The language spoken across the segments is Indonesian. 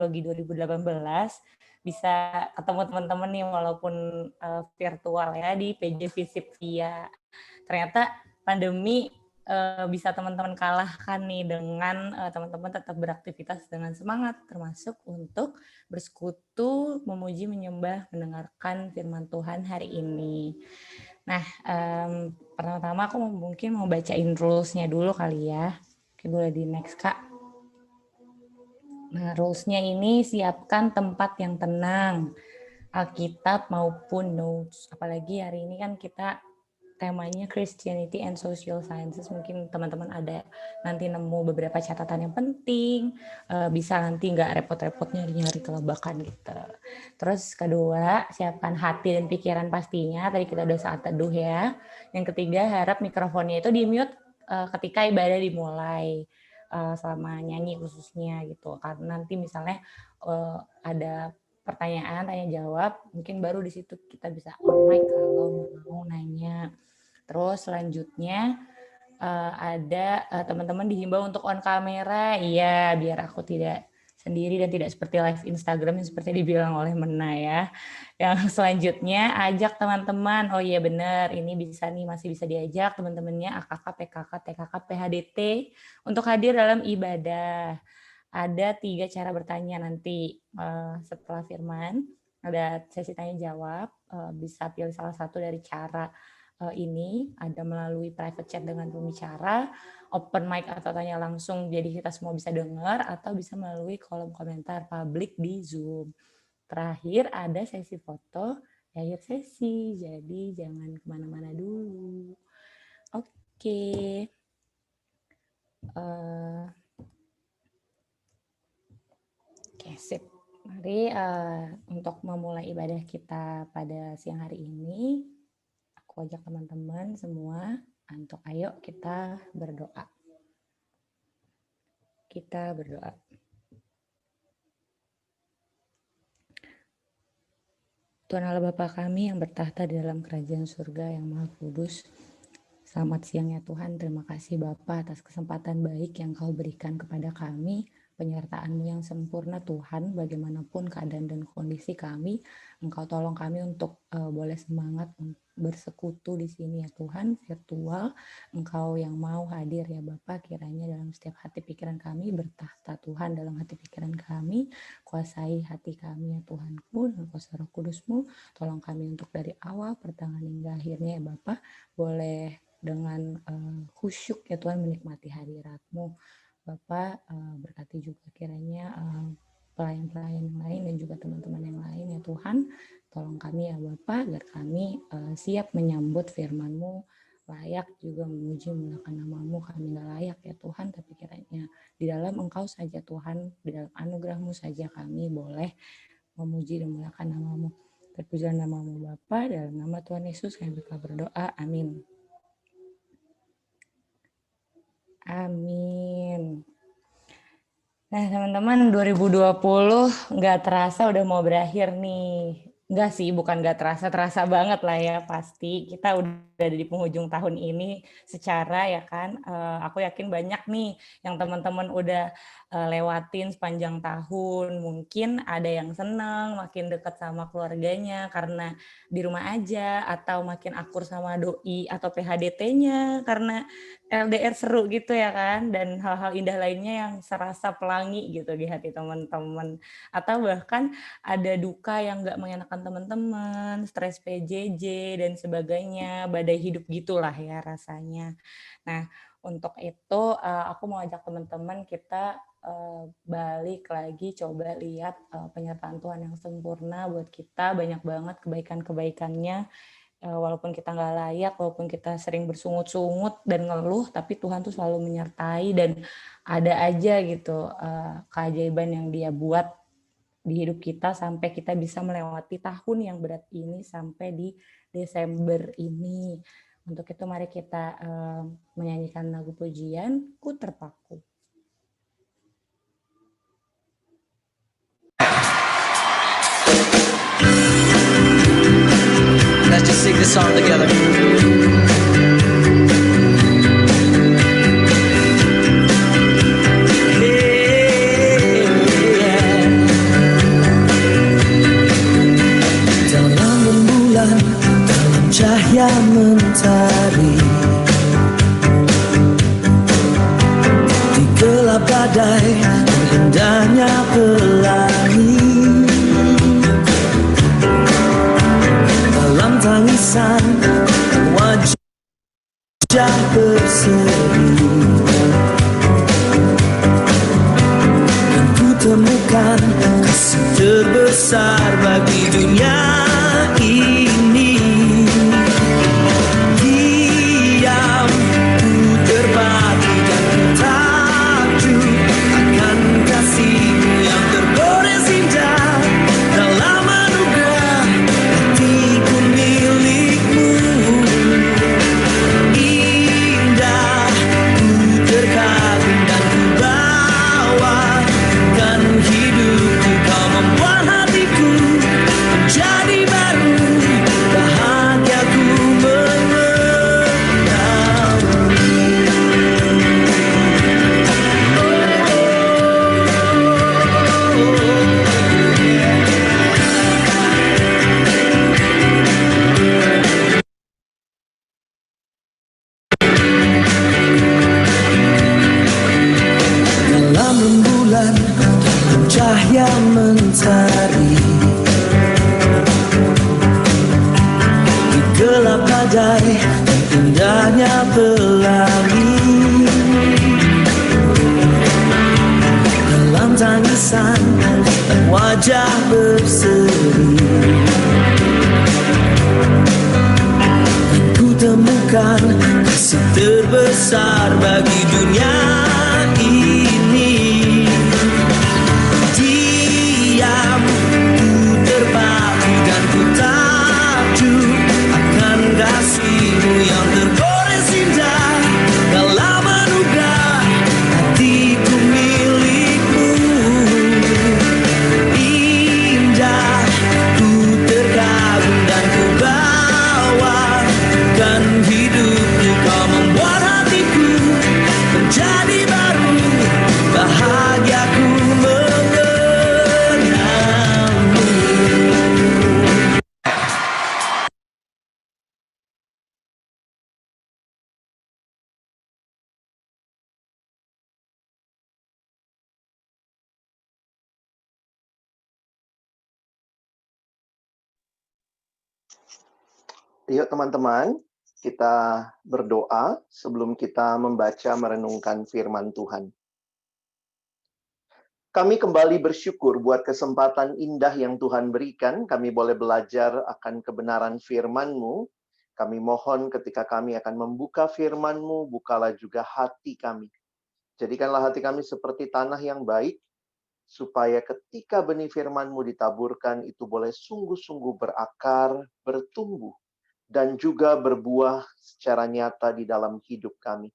Teknologi 2018 bisa ketemu teman-teman nih walaupun virtual ya di PJ Visip Via. Ternyata pandemi bisa teman-teman kalahkan nih dengan teman-teman tetap beraktivitas dengan semangat, termasuk untuk bersekutu, memuji, menyembah, mendengarkan firman Tuhan hari ini. Nah, pertama-tama aku mungkin mau bacain rules-nya dulu kali ya. Oke, boleh di next, Kak. Nah, rules-nya ini siapkan tempat yang tenang, Alkitab maupun notes. Apalagi hari ini kan kita temanya Christianity and Social Sciences. Mungkin teman-teman ada nanti nemu beberapa catatan yang penting, bisa nanti nggak repot-repot nyari-nyari kelebakan gitu. Terus kedua, siapkan hati dan pikiran pastinya. Tadi kita udah saat teduh ya. Yang ketiga, harap mikrofonnya itu di-mute ketika ibadah dimulai. Selama nyanyi khususnya gitu, karena nanti misalnya ada pertanyaan tanya jawab, mungkin baru di situ kita bisa on mic kalau mau nanya. Terus selanjutnya ada teman-teman dihimbau untuk on kamera, iya biar aku tidak sendiri dan tidak seperti live Instagram yang seperti dibilang oleh Mena ya. Yang selanjutnya ajak teman-teman, oh iya benar, ini bisa nih masih bisa diajak teman-temannya AKK, PKK, TKK, PHDT untuk hadir dalam ibadah. Ada 3 cara bertanya nanti setelah firman, ada sesi tanya jawab, bisa pilih salah satu dari cara ini, ada melalui private chat dengan pembicara, open mic atau tanya langsung jadi kita semua bisa dengar, atau bisa melalui kolom komentar publik di Zoom. Terakhir ada sesi foto di akhir sesi, jadi jangan kemana-mana dulu. Oke. Oke, sip. Mari untuk memulai ibadah kita pada siang hari ini, aku ajak teman-teman semua untuk ayo kita berdoa. Kita berdoa. Tuhan Allah Bapa kami yang bertahta di dalam kerajaan surga yang maha kudus, selamat siang ya Tuhan. Terima kasih Bapa atas kesempatan baik yang Kau berikan kepada kami, penyertaan-Mu yang sempurna Tuhan, bagaimanapun keadaan dan kondisi kami, Engkau tolong kami untuk boleh semangat bersekutu di sini ya Tuhan, virtual. Engkau yang mau hadir ya Bapa, kiranya dalam setiap hati pikiran kami bertahta Tuhan dalam hati pikiran kami, kuasai hati kami ya Tuhanku, dan kuasa Roh Kudus-Mu, tolong kami untuk dari awal pertengahan hingga akhirnya ya Bapa, boleh dengan khusyuk ya Tuhan menikmati hadirat-Mu. Bapak berkati juga kiranya pelayan-pelayan yang lain dan juga teman-teman yang lain ya Tuhan. Tolong kami ya Bapak agar kami siap menyambut firman-Mu, layak juga memuji memuliakan nama-Mu. Kami nggak layak ya Tuhan, tapi kiranya di dalam Engkau saja Tuhan, di dalam anugerah-Mu saja kami boleh memuji dan memuliakan nama-Mu. Terpujilah nama-Mu Bapa, dalam nama Tuhan Yesus kami berdoa, amin. Amin. Nah teman-teman, 2020 nggak terasa udah mau berakhir nih. Enggak sih, bukan nggak terasa, terasa banget lah ya pasti. Kita udah ada di penghujung tahun ini secara ya kan. Aku yakin banyak nih yang teman-teman udah lewatin sepanjang tahun. Mungkin ada yang senang, makin dekat sama keluarganya karena di rumah aja, atau makin akur sama doi atau PHDT-nya karena LDR seru gitu ya kan, dan hal-hal indah lainnya yang serasa pelangi gitu di hati teman-teman. Atau bahkan ada duka yang nggak mengenakan teman-teman, stres PJJ dan sebagainya, badai hidup gitulah ya rasanya. Nah untuk itu aku mau ajak teman-teman kita balik lagi coba lihat penyertaan Tuhan yang sempurna buat kita, banyak banget kebaikan-kebaikannya. Walaupun kita nggak layak, walaupun kita sering bersungut-sungut dan ngeluh, tapi Tuhan tuh selalu menyertai dan ada aja gitu keajaiban yang Dia buat di hidup kita sampai kita bisa melewati tahun yang berat ini sampai di Desember ini. Untuk itu mari kita menyanyikan lagu pujian Ku Terpaku. Let's just sing this song together. Hey, yeah. mentari, di gelap badai dan indahnya pelangi, dalam tangisan wajah berseri, dan ku temukan kasih terbesar bagi dunia ini. Diam, ku terbatu dan ku takjub akan kasih-Mu yang tergores indah. Dalam anugerah hatiku milik-Mu. Indah, ku terkagum dan ku bawakan hidupku. Kau membuat hatiku menjadi baru, bahagiaku mengenalmu. Dalam rembulan, dalam cahaya mentari, di gelap badai dan indahnya pelangi, dalam tangisan dan wajah berseri, dan ku temukan kasih terbesar bagi dunia ini. Diam, ku terpaku dan ku takjub akan kasih-Mu yang tergores indah. Dalam anugerah hatiku milik-Mu. Indah, ku terkagum dan ku bawakan hidupku. Kau membuat hatiku menjadi baru, bahagiaku mengenalmu. Yuk teman-teman, kita berdoa sebelum kita membaca merenungkan firman Tuhan. Kami kembali bersyukur buat kesempatan indah yang Tuhan berikan. Kami boleh belajar akan kebenaran firman-Mu. Kami mohon ketika kami akan membuka firman-Mu, bukalah juga hati kami. Jadikanlah hati kami seperti tanah yang baik, supaya ketika benih firman-Mu ditaburkan, itu boleh sungguh-sungguh berakar, bertumbuh, dan juga berbuah secara nyata di dalam hidup kami.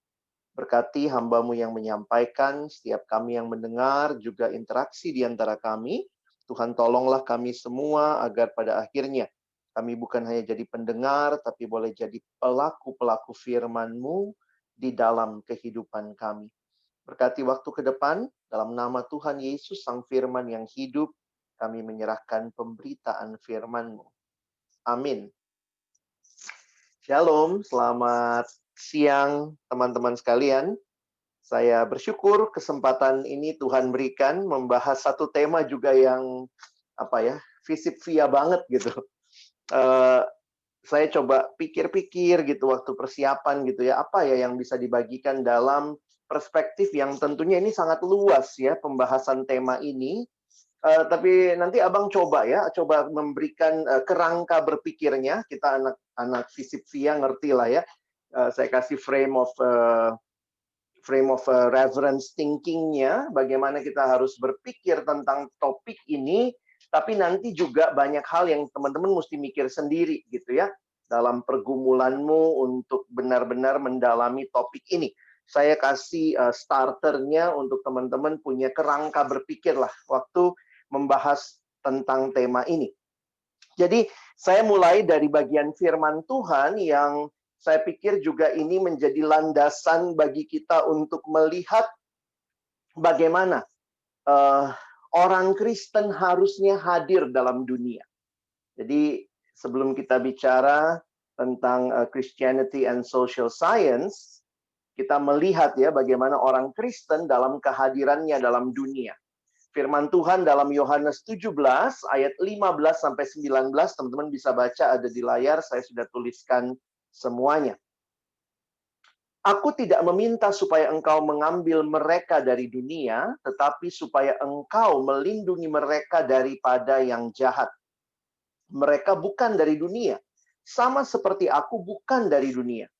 Berkati hamba-Mu yang menyampaikan, setiap kami yang mendengar, juga interaksi di antara kami. Tuhan tolonglah kami semua agar pada akhirnya kami bukan hanya jadi pendengar, tapi boleh jadi pelaku-pelaku firman-Mu di dalam kehidupan kami. Berkati waktu ke depan, dalam nama Tuhan Yesus, Sang Firman yang hidup, kami menyerahkan pemberitaan firman-Mu. Amin. Shalom, selamat siang teman-teman sekalian. Saya bersyukur kesempatan ini Tuhan berikan membahas satu tema juga yang visip via banget gitu. Saya coba pikir-pikir gitu waktu persiapan gitu ya, apa ya yang bisa dibagikan dalam perspektif yang tentunya ini sangat luas ya pembahasan tema ini. Tapi nanti abang coba memberikan kerangka berpikirnya. Kita anak fisip via ngerti lah ya. Saya kasih frame of reference thinking-nya, bagaimana kita harus berpikir tentang topik ini. Tapi nanti juga banyak hal yang teman-teman mesti mikir sendiri gitu ya dalam pergumulanmu untuk benar-benar mendalami topik ini. Saya kasih starternya untuk teman-teman punya kerangka berpikir lah waktu membahas tentang tema ini. Jadi saya mulai dari bagian firman Tuhan yang saya pikir juga ini menjadi landasan bagi kita untuk melihat bagaimana orang Kristen harusnya hadir dalam dunia. Jadi sebelum kita bicara tentang Christianity and Social Science, kita melihat ya bagaimana orang Kristen dalam kehadirannya dalam dunia. Firman Tuhan dalam Yohanes 17 ayat 15 sampai 19, teman-teman bisa baca, ada di layar, saya sudah tuliskan semuanya. Aku tidak meminta supaya engkau mengambil mereka dari dunia, tetapi supaya engkau melindungi mereka daripada yang jahat. Mereka bukan dari dunia, sama seperti aku bukan dari dunia.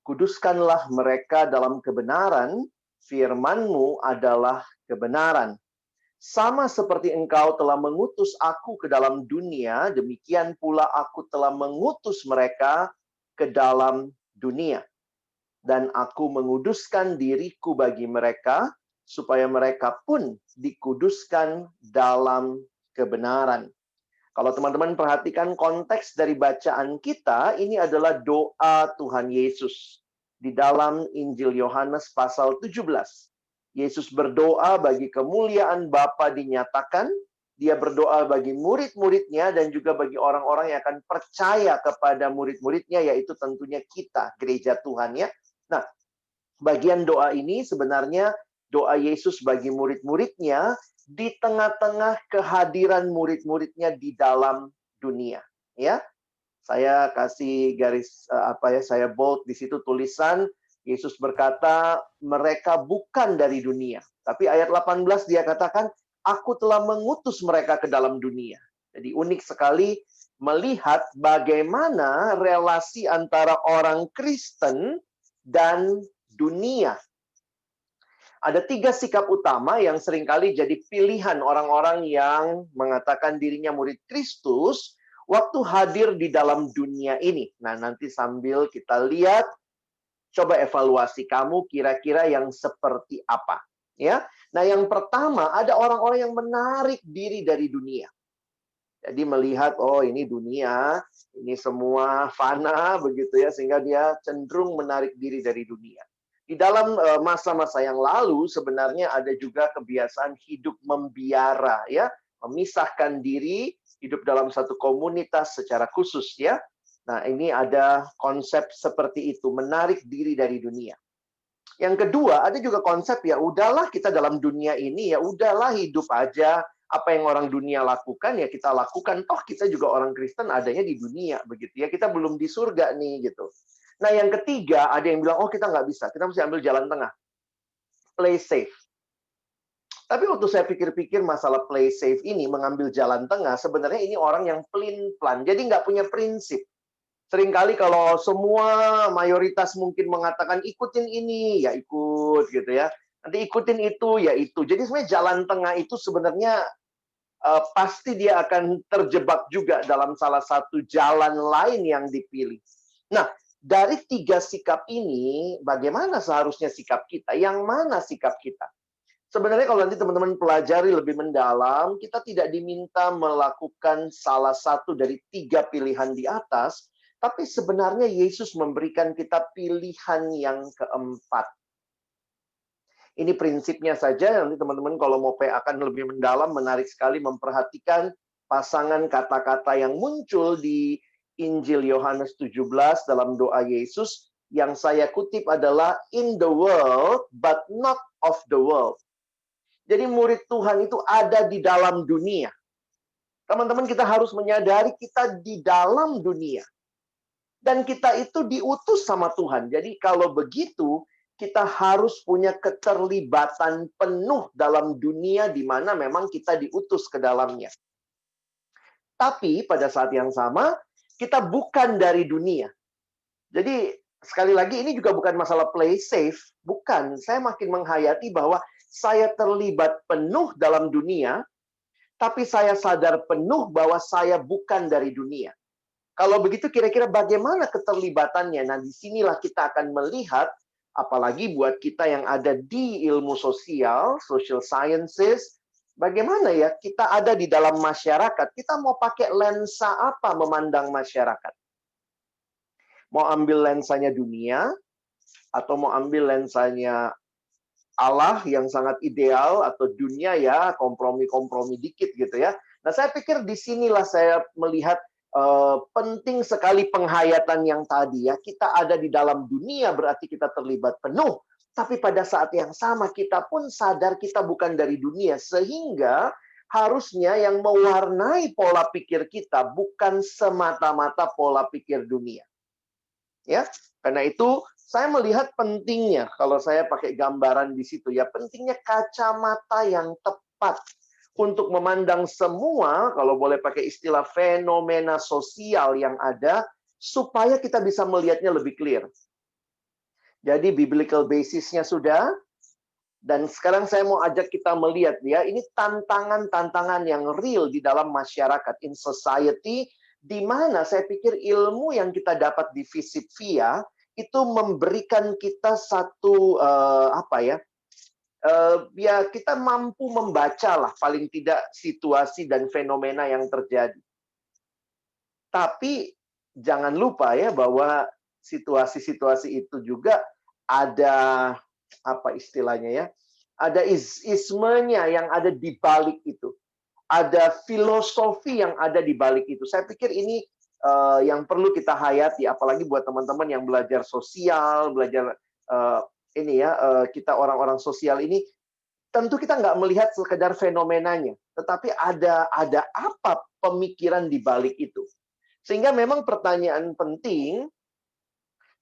Kuduskanlah mereka dalam kebenaran, firman-Mu adalah kebenaran. Sama seperti engkau telah mengutus aku ke dalam dunia, demikian pula aku telah mengutus mereka ke dalam dunia. Dan aku menguduskan diriku bagi mereka, supaya mereka pun dikuduskan dalam kebenaran. Kalau teman-teman perhatikan konteks dari bacaan kita, ini adalah doa Tuhan Yesus. Di dalam Injil Yohanes pasal 17. Yesus berdoa bagi kemuliaan Bapa dinyatakan, dia berdoa bagi murid-muridnya dan juga bagi orang-orang yang akan percaya kepada murid-muridnya, yaitu tentunya kita, gereja Tuhan ya. Nah, bagian doa ini sebenarnya doa Yesus bagi murid-muridnya di tengah-tengah kehadiran murid-muridnya di dalam dunia. Ya, saya kasih garis saya bold di situ tulisan Yesus berkata mereka bukan dari dunia. Tapi ayat 18 dia katakan aku telah mengutus mereka ke dalam dunia. Jadi unik sekali melihat bagaimana relasi antara orang Kristen dan dunia. Ada 3 sikap utama yang seringkali jadi pilihan orang-orang yang mengatakan dirinya murid Kristus waktu hadir di dalam dunia ini. Nah, nanti sambil kita lihat, coba evaluasi kamu kira-kira yang seperti apa. Ya. Nah, yang pertama, ada orang-orang yang menarik diri dari dunia. Jadi melihat, oh ini dunia, ini semua fana begitu ya, sehingga dia cenderung menarik diri dari dunia. Di dalam masa-masa yang lalu sebenarnya ada juga kebiasaan hidup membiara ya, memisahkan diri, hidup dalam satu komunitas secara khusus ya. Nah, ini ada konsep seperti itu, menarik diri dari dunia. Yang kedua, ada juga konsep ya udahlah kita dalam dunia ini ya udahlah hidup aja. Apa yang orang dunia lakukan ya kita lakukan. Toh kita juga orang Kristen adanya di dunia begitu ya. Kita belum di surga nih gitu. Nah yang ketiga ada yang bilang oh kita nggak bisa. Kita mesti ambil jalan tengah. Play safe. Tapi waktu saya pikir-pikir masalah play safe ini mengambil jalan tengah sebenarnya ini orang yang pelin-pelan. Jadi nggak punya prinsip. Seringkali kalau semua mayoritas mungkin mengatakan ikutin ini ya ikut gitu ya. Nanti ikutin itu ya itu. Jadi sebenarnya jalan tengah itu sebenarnya pasti dia akan terjebak juga dalam salah satu jalan lain yang dipilih. Nah, dari 3 sikap ini, bagaimana seharusnya sikap kita? Yang mana sikap kita? Sebenarnya kalau nanti teman-teman pelajari lebih mendalam, kita tidak diminta melakukan salah satu dari 3 pilihan di atas, tapi sebenarnya Yesus memberikan kita pilihan yang keempat. Ini prinsipnya saja, nanti teman-teman kalau mau akan lebih mendalam, menarik sekali memperhatikan pasangan kata-kata yang muncul di Injil Yohanes 17 dalam doa Yesus, yang saya kutip adalah, in the world, but not of the world. Jadi murid Tuhan itu ada di dalam dunia. Teman-teman kita harus menyadari kita di dalam dunia. Dan kita itu diutus sama Tuhan. Jadi kalau begitu, kita harus punya keterlibatan penuh dalam dunia di mana memang kita diutus ke dalamnya. Tapi pada saat yang sama, kita bukan dari dunia. Jadi sekali lagi ini juga bukan masalah play safe. Bukan, saya makin menghayati bahwa saya terlibat penuh dalam dunia, tapi saya sadar penuh bahwa saya bukan dari dunia. Kalau begitu kira-kira bagaimana keterlibatannya? Nah disinilah kita akan melihat apalagi buat kita yang ada di ilmu sosial, social sciences, bagaimana ya kita ada di dalam masyarakat, kita mau pakai lensa apa memandang masyarakat? Mau ambil lensanya dunia, atau mau ambil lensanya Allah yang sangat ideal, atau dunia ya kompromi-kompromi dikit gitu ya. Nah saya pikir disinilah saya melihat penting sekali penghayatan yang tadi ya. Kita ada di dalam dunia berarti kita terlibat penuh. Tapi pada saat yang sama kita pun sadar kita bukan dari dunia. Sehingga harusnya yang mewarnai pola pikir kita bukan semata-mata pola pikir dunia. Ya, karena itu saya melihat pentingnya kalau saya pakai gambaran di situ ya, pentingnya kacamata yang tepat untuk memandang semua, kalau boleh pakai istilah fenomena sosial yang ada, supaya kita bisa melihatnya lebih clear. Jadi biblical basis-nya sudah, dan sekarang saya mau ajak kita melihat ya, ini tantangan-tantangan yang real di dalam masyarakat, in society, di mana saya pikir ilmu yang kita dapat di Visipvia itu memberikan kita satu ya kita mampu membaca lah paling tidak situasi dan fenomena yang terjadi. Tapi jangan lupa ya bahwa situasi-situasi itu juga ada apa istilahnya ya? Ada ismenya yang ada di balik itu. Ada filosofi yang ada di balik itu. Saya pikir ini yang perlu kita hayati, apalagi buat teman-teman yang belajar sosial, belajar kita orang-orang sosial ini, tentu kita nggak melihat sekedar fenomenanya, tetapi ada apa pemikiran di balik itu. Sehingga memang pertanyaan penting,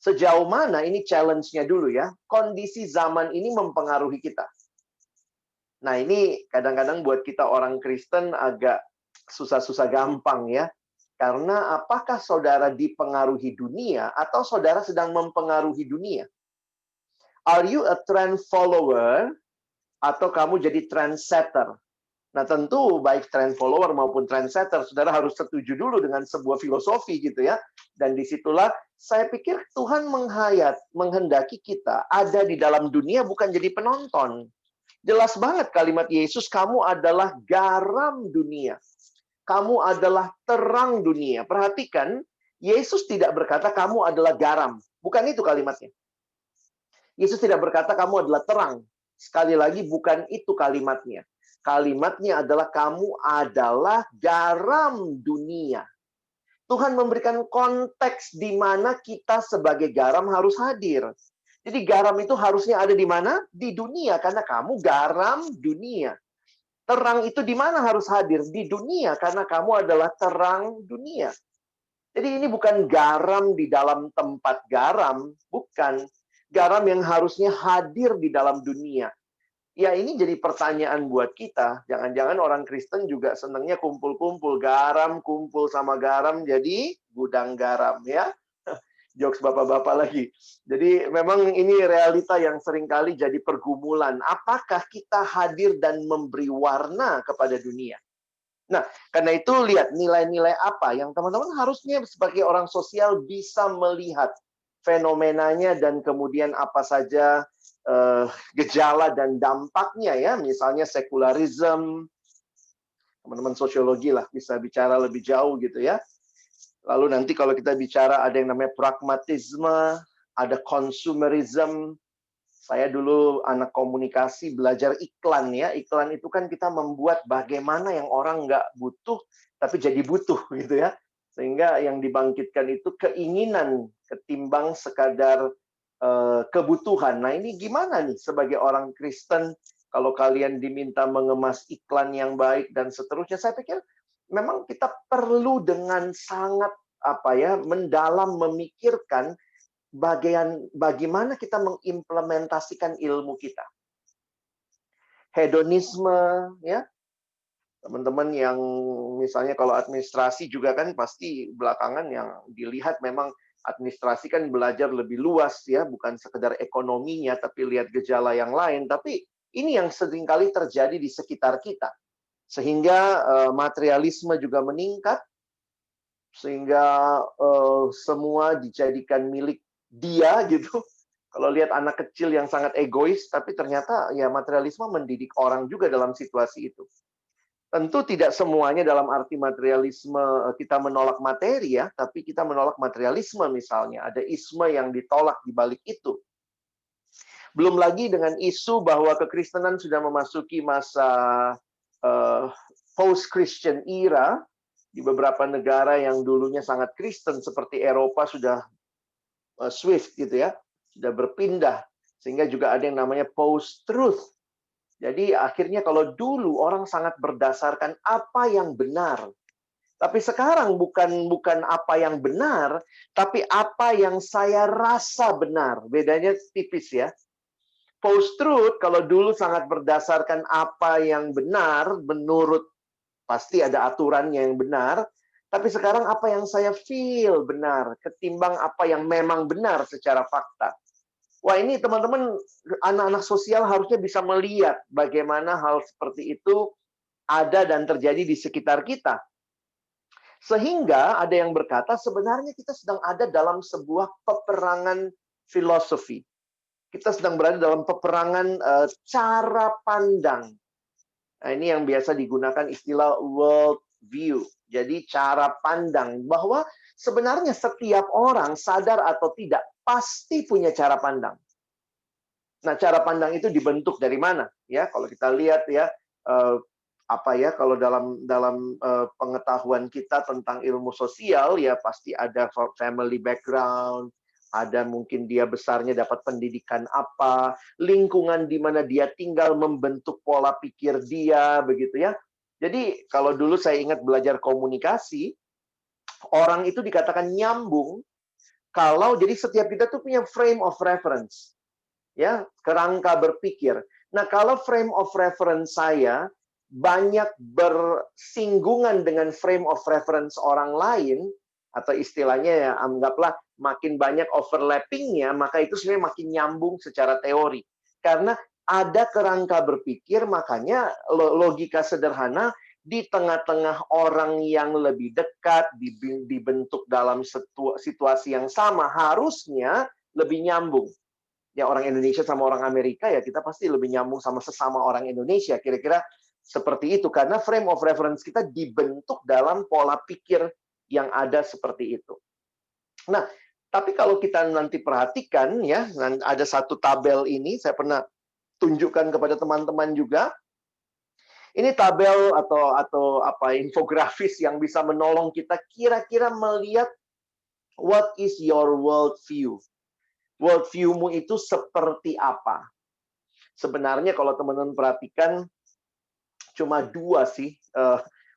sejauh mana ini challenge-nya dulu ya, kondisi zaman ini mempengaruhi kita. Nah ini kadang-kadang buat kita orang Kristen agak susah-susah gampang ya. Karena apakah saudara dipengaruhi dunia atau saudara sedang mempengaruhi dunia? Are you a trend follower atau kamu jadi trendsetter? Nah tentu baik trend follower maupun trendsetter, saudara harus setuju dulu dengan sebuah filosofi gitu ya. Dan disitulah saya pikir Tuhan menghendaki kita ada di dalam dunia bukan jadi penonton. Jelas banget kalimat Yesus, kamu adalah garam dunia. Kamu adalah terang dunia. Perhatikan, Yesus tidak berkata kamu adalah garam. Bukan itu kalimatnya. Yesus tidak berkata kamu adalah terang. Sekali lagi, bukan itu kalimatnya. Kalimatnya adalah kamu adalah garam dunia. Tuhan memberikan konteks di mana kita sebagai garam harus hadir. Jadi garam itu harusnya ada di mana? Di dunia, karena kamu garam dunia. Terang itu di mana harus hadir? Di dunia, karena kamu adalah terang dunia. Jadi ini bukan garam di dalam tempat garam, bukan. Garam yang harusnya hadir di dalam dunia. Ya ini jadi pertanyaan buat kita. Jangan-jangan orang Kristen juga senangnya kumpul-kumpul. Garam, kumpul sama garam, jadi gudang garam ya. Jokes bapak-bapak lagi. Jadi memang ini realita yang seringkali jadi pergumulan. Apakah kita hadir dan memberi warna kepada dunia? Nah, karena itu lihat nilai-nilai apa yang teman-teman harusnya sebagai orang sosial bisa melihat fenomenanya dan kemudian apa saja gejala dan dampaknya ya. Misalnya sekularisme, teman-teman sosiologi lah bisa bicara lebih jauh gitu ya. Lalu nanti kalau kita bicara ada yang namanya pragmatisme, ada consumerism. Saya dulu anak komunikasi belajar iklan ya. Iklan itu kan kita membuat bagaimana yang orang nggak butuh, tapi jadi butuh gitu ya. Sehingga yang dibangkitkan itu keinginan ketimbang sekadar kebutuhan. Nah ini gimana nih sebagai orang Kristen kalau kalian diminta mengemas iklan yang baik dan seterusnya. Saya pikir memang kita perlu dengan sangat mendalam memikirkan bagaimana kita mengimplementasikan ilmu kita. Hedonisme, ya. Teman-teman yang misalnya kalau administrasi juga kan pasti belakangan yang dilihat memang administrasi kan belajar lebih luas ya, bukan sekedar ekonominya, tapi lihat gejala yang lain. Tapi ini yang seringkali terjadi di sekitar kita. Sehingga materialisme juga meningkat, sehingga semua dijadikan milik dia gitu. Kalau lihat anak kecil yang sangat egois, tapi ternyata ya materialisme mendidik orang juga dalam situasi itu. Tentu tidak semuanya dalam arti materialisme kita menolak materi ya, tapi kita menolak materialisme misalnya. Ada isme yang ditolak di balik itu. Belum lagi dengan isu bahwa kekristenan sudah memasuki masa post-Christian era, Di beberapa negara yang dulunya sangat Kristen seperti Eropa sudah swift gitu ya, sudah berpindah, sehingga juga ada yang namanya post-truth. Jadi akhirnya kalau dulu orang sangat berdasarkan apa yang benar, tapi sekarang bukan apa yang benar, tapi apa yang saya rasa benar. Bedanya tipis ya. Post-truth kalau dulu sangat berdasarkan apa yang benar, menurut pasti ada aturannya yang benar, tapi sekarang apa yang saya feel benar, ketimbang apa yang memang benar secara fakta. Wah, ini teman-teman, anak-anak sosial harusnya bisa melihat bagaimana hal seperti itu ada dan terjadi di sekitar kita. Sehingga ada yang berkata, sebenarnya kita sedang ada dalam sebuah peperangan filosofi. Kita sedang berada dalam peperangan cara pandang. Nah, ini yang biasa digunakan istilah world view. Jadi cara pandang, bahwa sebenarnya setiap orang sadar atau tidak pasti punya cara pandang. Nah, cara pandang itu dibentuk dari mana? Ya, kalau kita lihat ya, kalau dalam pengetahuan kita tentang ilmu sosial ya pasti ada family background, ada mungkin dia besarnya dapat pendidikan apa, lingkungan di mana dia tinggal membentuk pola pikir dia, begitu ya. Jadi kalau dulu saya ingat belajar komunikasi, orang itu dikatakan nyambung kalau jadi setiap kita tuh punya frame of reference, ya, kerangka berpikir. Nah, kalau frame of reference saya banyak bersinggungan dengan frame of reference orang lain, atau istilahnya ya anggaplah makin banyak overlapping-nya, maka itu sebenarnya makin nyambung secara teori. Karena ada kerangka berpikir, makanya logika sederhana di tengah-tengah orang yang lebih dekat, dibentuk dalam situasi yang sama, harusnya lebih nyambung. Ya, orang Indonesia sama orang Amerika, ya kita pasti lebih nyambung sama sesama orang Indonesia. Kira-kira seperti itu. Karena frame of reference kita dibentuk dalam pola pikir yang ada seperti itu. Nah, tapi kalau kita nanti perhatikan, ya, ada satu tabel ini, saya pernah tunjukkan kepada teman-teman juga. Ini tabel atau infografis yang bisa menolong kita kira-kira melihat what is your world view. World view-mu itu seperti apa? Sebenarnya kalau teman-teman perhatikan, cuma dua sih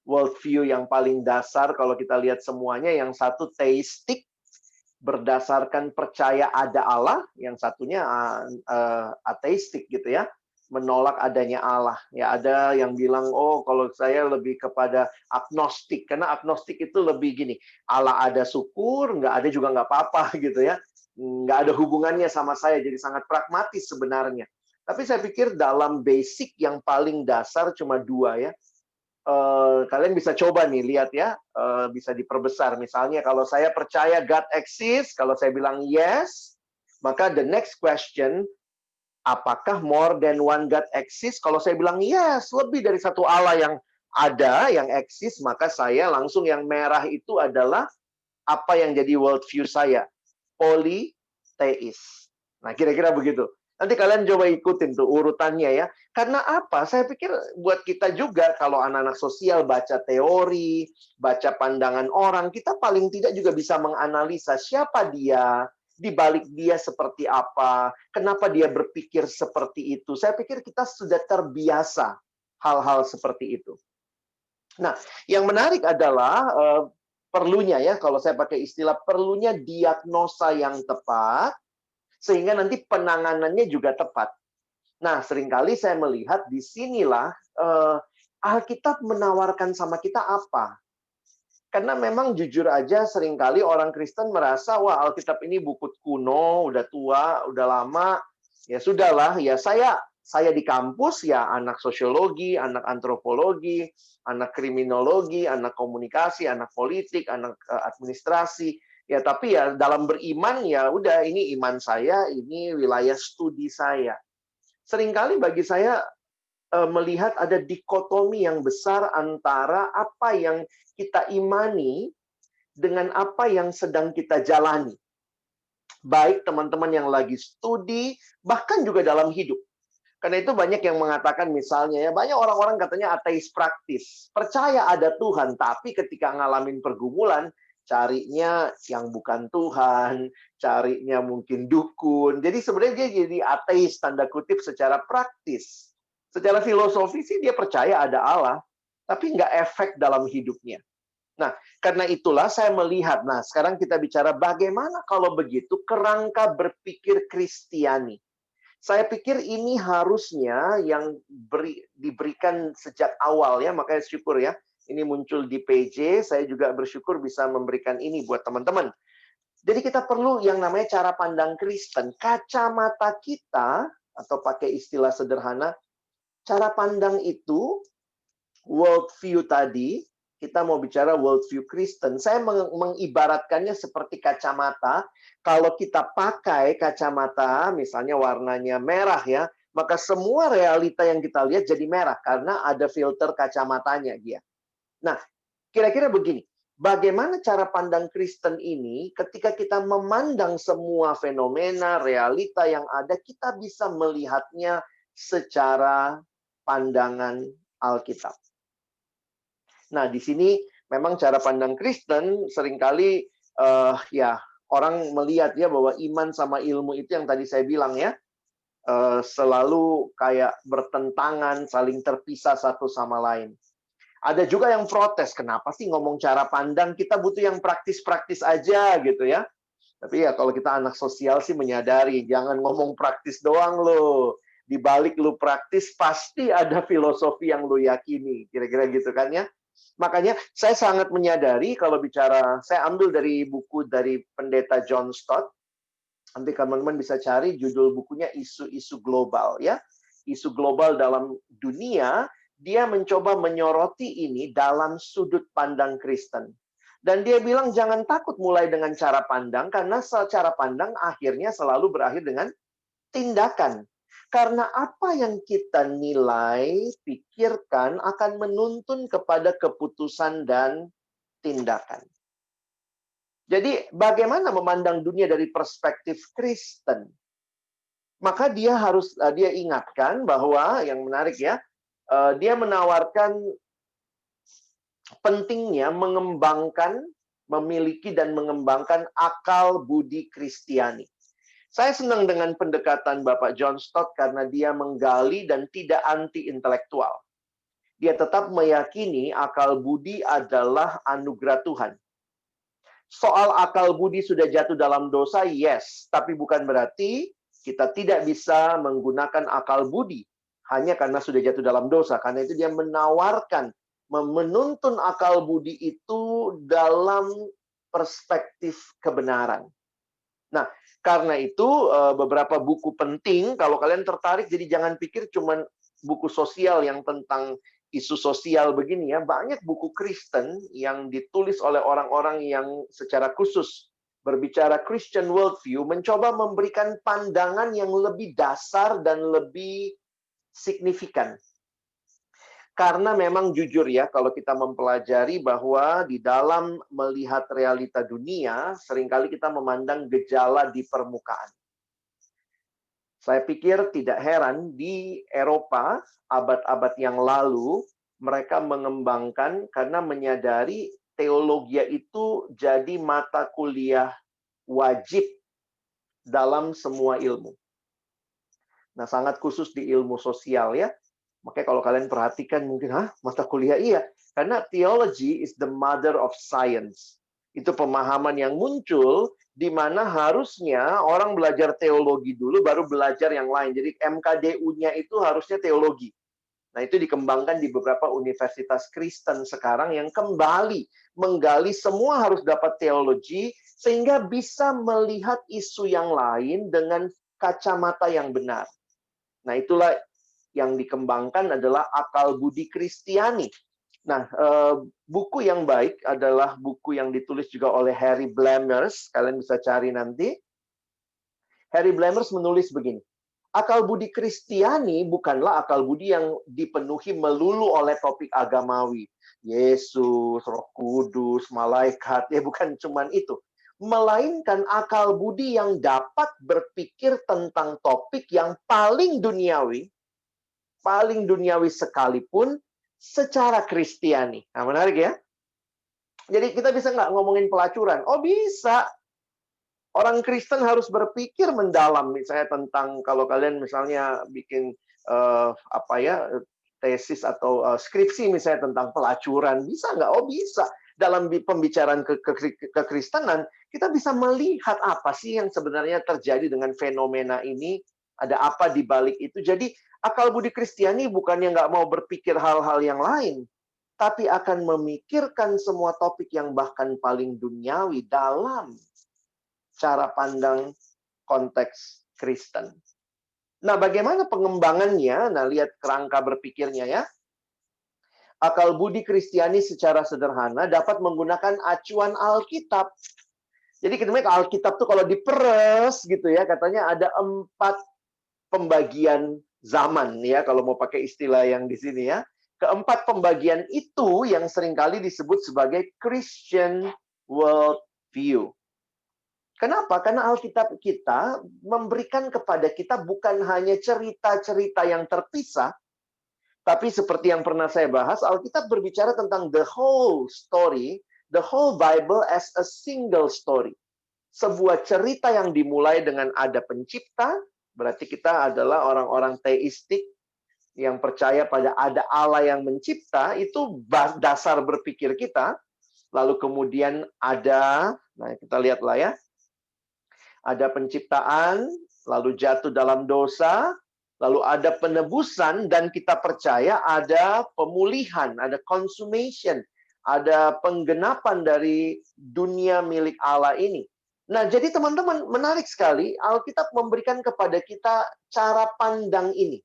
world view yang paling dasar kalau kita lihat semuanya. Yang satu theistic, berdasarkan percaya ada Allah. Yang satunya ateistik gitu ya, menolak adanya Allah. Ya, ada yang bilang, oh kalau saya lebih kepada agnostik, karena agnostik itu lebih gini, Allah ada syukur, nggak ada juga nggak apa-apa gitu ya. Nggak ada hubungannya sama saya, jadi sangat pragmatis sebenarnya. Tapi saya pikir dalam basic yang paling dasar cuma dua ya. Kalian bisa coba nih, lihat ya, bisa diperbesar. Misalnya kalau saya percaya God exists, kalau saya bilang yes, maka the next question, apakah more than one God exists? Kalau saya bilang yes, lebih dari satu Allah yang ada, yang eksis, maka saya langsung yang merah itu adalah apa yang jadi world view saya. Politeis. Nah, kira-kira begitu. Nanti kalian coba ikutin tuh urutannya ya. Karena apa? Saya pikir buat kita juga, kalau anak-anak sosial baca teori, baca pandangan orang, kita paling tidak juga bisa menganalisa siapa dia, di balik dia seperti apa, kenapa dia berpikir seperti itu. Saya pikir kita sudah terbiasa hal-hal seperti itu. Nah, yang menarik adalah perlunya ya, kalau saya pakai istilah perlunya diagnosa yang tepat, sehingga nanti penanganannya juga tepat. Nah, seringkali saya melihat di sinilah Alkitab menawarkan sama kita apa. Karena memang jujur aja seringkali orang Kristen merasa, wah Alkitab ini buku kuno, udah tua, udah lama, ya sudahlah, ya saya di kampus ya anak sosiologi, anak antropologi, anak kriminologi, anak komunikasi, anak politik, anak administrasi. Ya tapi ya dalam beriman ya udah, ini iman saya, ini wilayah studi saya. Seringkali bagi saya melihat ada dikotomi yang besar antara apa yang kita imani dengan apa yang sedang kita jalani. Baik teman-teman yang lagi studi, bahkan juga dalam hidup. Karena itu banyak yang mengatakan misalnya ya, banyak orang-orang katanya ateis praktis. Percaya ada Tuhan, tapi ketika ngalamin pergumulan, carinya yang bukan Tuhan, carinya mungkin dukun. Jadi sebenarnya dia jadi ateis, tanda kutip, secara praktis. Secara filosofi sih dia percaya ada Allah, tapi nggak efek dalam hidupnya. Nah, karena itulah saya melihat, nah sekarang kita bicara bagaimana kalau begitu kerangka berpikir Kristiani. Saya pikir ini harusnya yang diberikan sejak awal ya, makanya syukur ya. Ini muncul di PJ, saya juga bersyukur bisa memberikan ini buat teman-teman. Jadi kita perlu yang namanya cara pandang Kristen. Kacamata kita, atau pakai istilah sederhana, cara pandang itu, worldview tadi, kita mau bicara worldview Kristen. Saya mengibaratkannya seperti kacamata. Kalau kita pakai kacamata, misalnya warnanya merah ya, maka semua realita yang kita lihat jadi merah karena ada filter kacamatanya dia. Nah, kira-kira begini, bagaimana cara pandang Kristen ini ketika kita memandang semua fenomena, realita yang ada, kita bisa melihatnya secara pandangan Alkitab. Nah, di sini memang cara pandang Kristen seringkali ya orang melihat ya bahwa iman sama ilmu itu yang tadi saya bilang ya, selalu kayak bertentangan, saling terpisah satu sama lain. Ada juga yang protes, kenapa sih ngomong cara pandang, kita butuh yang praktis-praktis aja gitu ya. Tapi ya kalau kita anak sosial sih menyadari, jangan ngomong praktis doang loh. Di balik lu praktis, pasti ada filosofi yang lu yakini. Kira-kira gitu kan ya. Makanya saya sangat menyadari kalau bicara, saya ambil dari buku dari pendeta John Stott. Nanti teman-teman bisa cari judul bukunya Isu-isu Global ya. Isu global dalam dunia, dia mencoba menyoroti ini dalam sudut pandang Kristen. Dan dia bilang jangan takut mulai dengan cara pandang, karena cara pandang akhirnya selalu berakhir dengan tindakan. Karena apa yang kita nilai, pikirkan, akan menuntun kepada keputusan dan tindakan. Jadi bagaimana memandang dunia dari perspektif Kristen? Maka dia ingatkan bahwa, yang menarik ya, dia menawarkan pentingnya mengembangkan, memiliki dan mengembangkan akal budi Kristiani. Saya senang dengan pendekatan Bapak John Stott karena dia menggali dan tidak anti-intelektual. Dia tetap meyakini akal budi adalah anugerah Tuhan. Soal akal budi sudah jatuh dalam dosa, yes. Tapi bukan berarti kita tidak bisa menggunakan akal budi hanya karena sudah jatuh dalam dosa. Karena itu dia menawarkan, menuntun akal budi itu dalam perspektif kebenaran. Nah, karena itu beberapa buku penting, kalau kalian tertarik, jadi jangan pikir cuma buku sosial yang tentang isu sosial begini ya. Banyak buku Kristen yang ditulis oleh orang-orang yang secara khusus berbicara Christian worldview, mencoba memberikan pandangan yang lebih dasar dan lebih signifikan. Karena memang jujur ya, kalau kita mempelajari bahwa di dalam melihat realita dunia, seringkali kita memandang gejala di permukaan. Saya pikir tidak heran di Eropa, abad-abad yang lalu, mereka mengembangkan karena menyadari teologi itu jadi mata kuliah wajib dalam semua ilmu. Nah, sangat khusus di ilmu sosial ya. Makanya kalau kalian perhatikan mungkin, mata kuliah iya. Karena theology is the mother of science. Itu pemahaman yang muncul di mana harusnya orang belajar teologi dulu baru belajar yang lain. Jadi MKDU-nya itu harusnya teologi. Nah, itu dikembangkan di beberapa universitas Kristen sekarang yang kembali menggali semua harus dapat teologi sehingga bisa melihat isu yang lain dengan kacamata yang benar. Nah, itulah yang dikembangkan adalah akal budi Kristiani. Nah, buku yang baik adalah buku yang ditulis juga oleh Harry Blamers. Kalian bisa cari nanti. Harry Blamers menulis begini. Akal budi Kristiani bukanlah akal budi yang dipenuhi melulu oleh topik agamawi. Yesus, Roh Kudus, malaikat, ya bukan cuman itu. Melainkan akal budi yang dapat berpikir tentang topik yang paling duniawi, paling duniawi sekalipun secara Kristiani. Nah, menarik ya. Jadi kita bisa nggak ngomongin pelacuran? Oh, bisa. Orang Kristen harus berpikir mendalam, misalnya tentang kalau kalian misalnya bikin tesis atau skripsi misalnya tentang pelacuran, bisa nggak? Oh, bisa. Dalam pembicaraan kekristenan, kita bisa melihat apa sih yang sebenarnya terjadi dengan fenomena ini, ada apa di balik itu. Jadi akal budi Kristiani bukannya nggak mau berpikir hal-hal yang lain, tapi akan memikirkan semua topik yang bahkan paling duniawi dalam cara pandang konteks Kristen. Nah, bagaimana pengembangannya? Nah, lihat kerangka berpikirnya ya. Akal budi Kristiani secara sederhana dapat menggunakan acuan Alkitab. Jadi kita Alkitab tuh kalau diperes gitu ya, katanya ada 4 pembagian zaman ya, kalau mau pakai istilah yang di sini ya. Keempat pembagian itu yang seringkali disebut sebagai Christian world view. Kenapa? Karena Alkitab kita memberikan kepada kita bukan hanya cerita-cerita yang terpisah, tapi seperti yang pernah saya bahas, Alkitab berbicara tentang the whole story, the whole Bible as a single story. Sebuah cerita yang dimulai dengan ada pencipta, berarti kita adalah orang-orang teistik yang percaya pada ada Allah yang mencipta, itu dasar berpikir kita. Lalu kemudian ada, nah kita lihatlah ya, ada penciptaan, lalu jatuh dalam dosa, lalu ada penebusan, dan kita percaya ada pemulihan, ada consummation, ada penggenapan dari dunia milik Allah ini. Nah, jadi teman-teman, menarik sekali, Alkitab memberikan kepada kita cara pandang ini.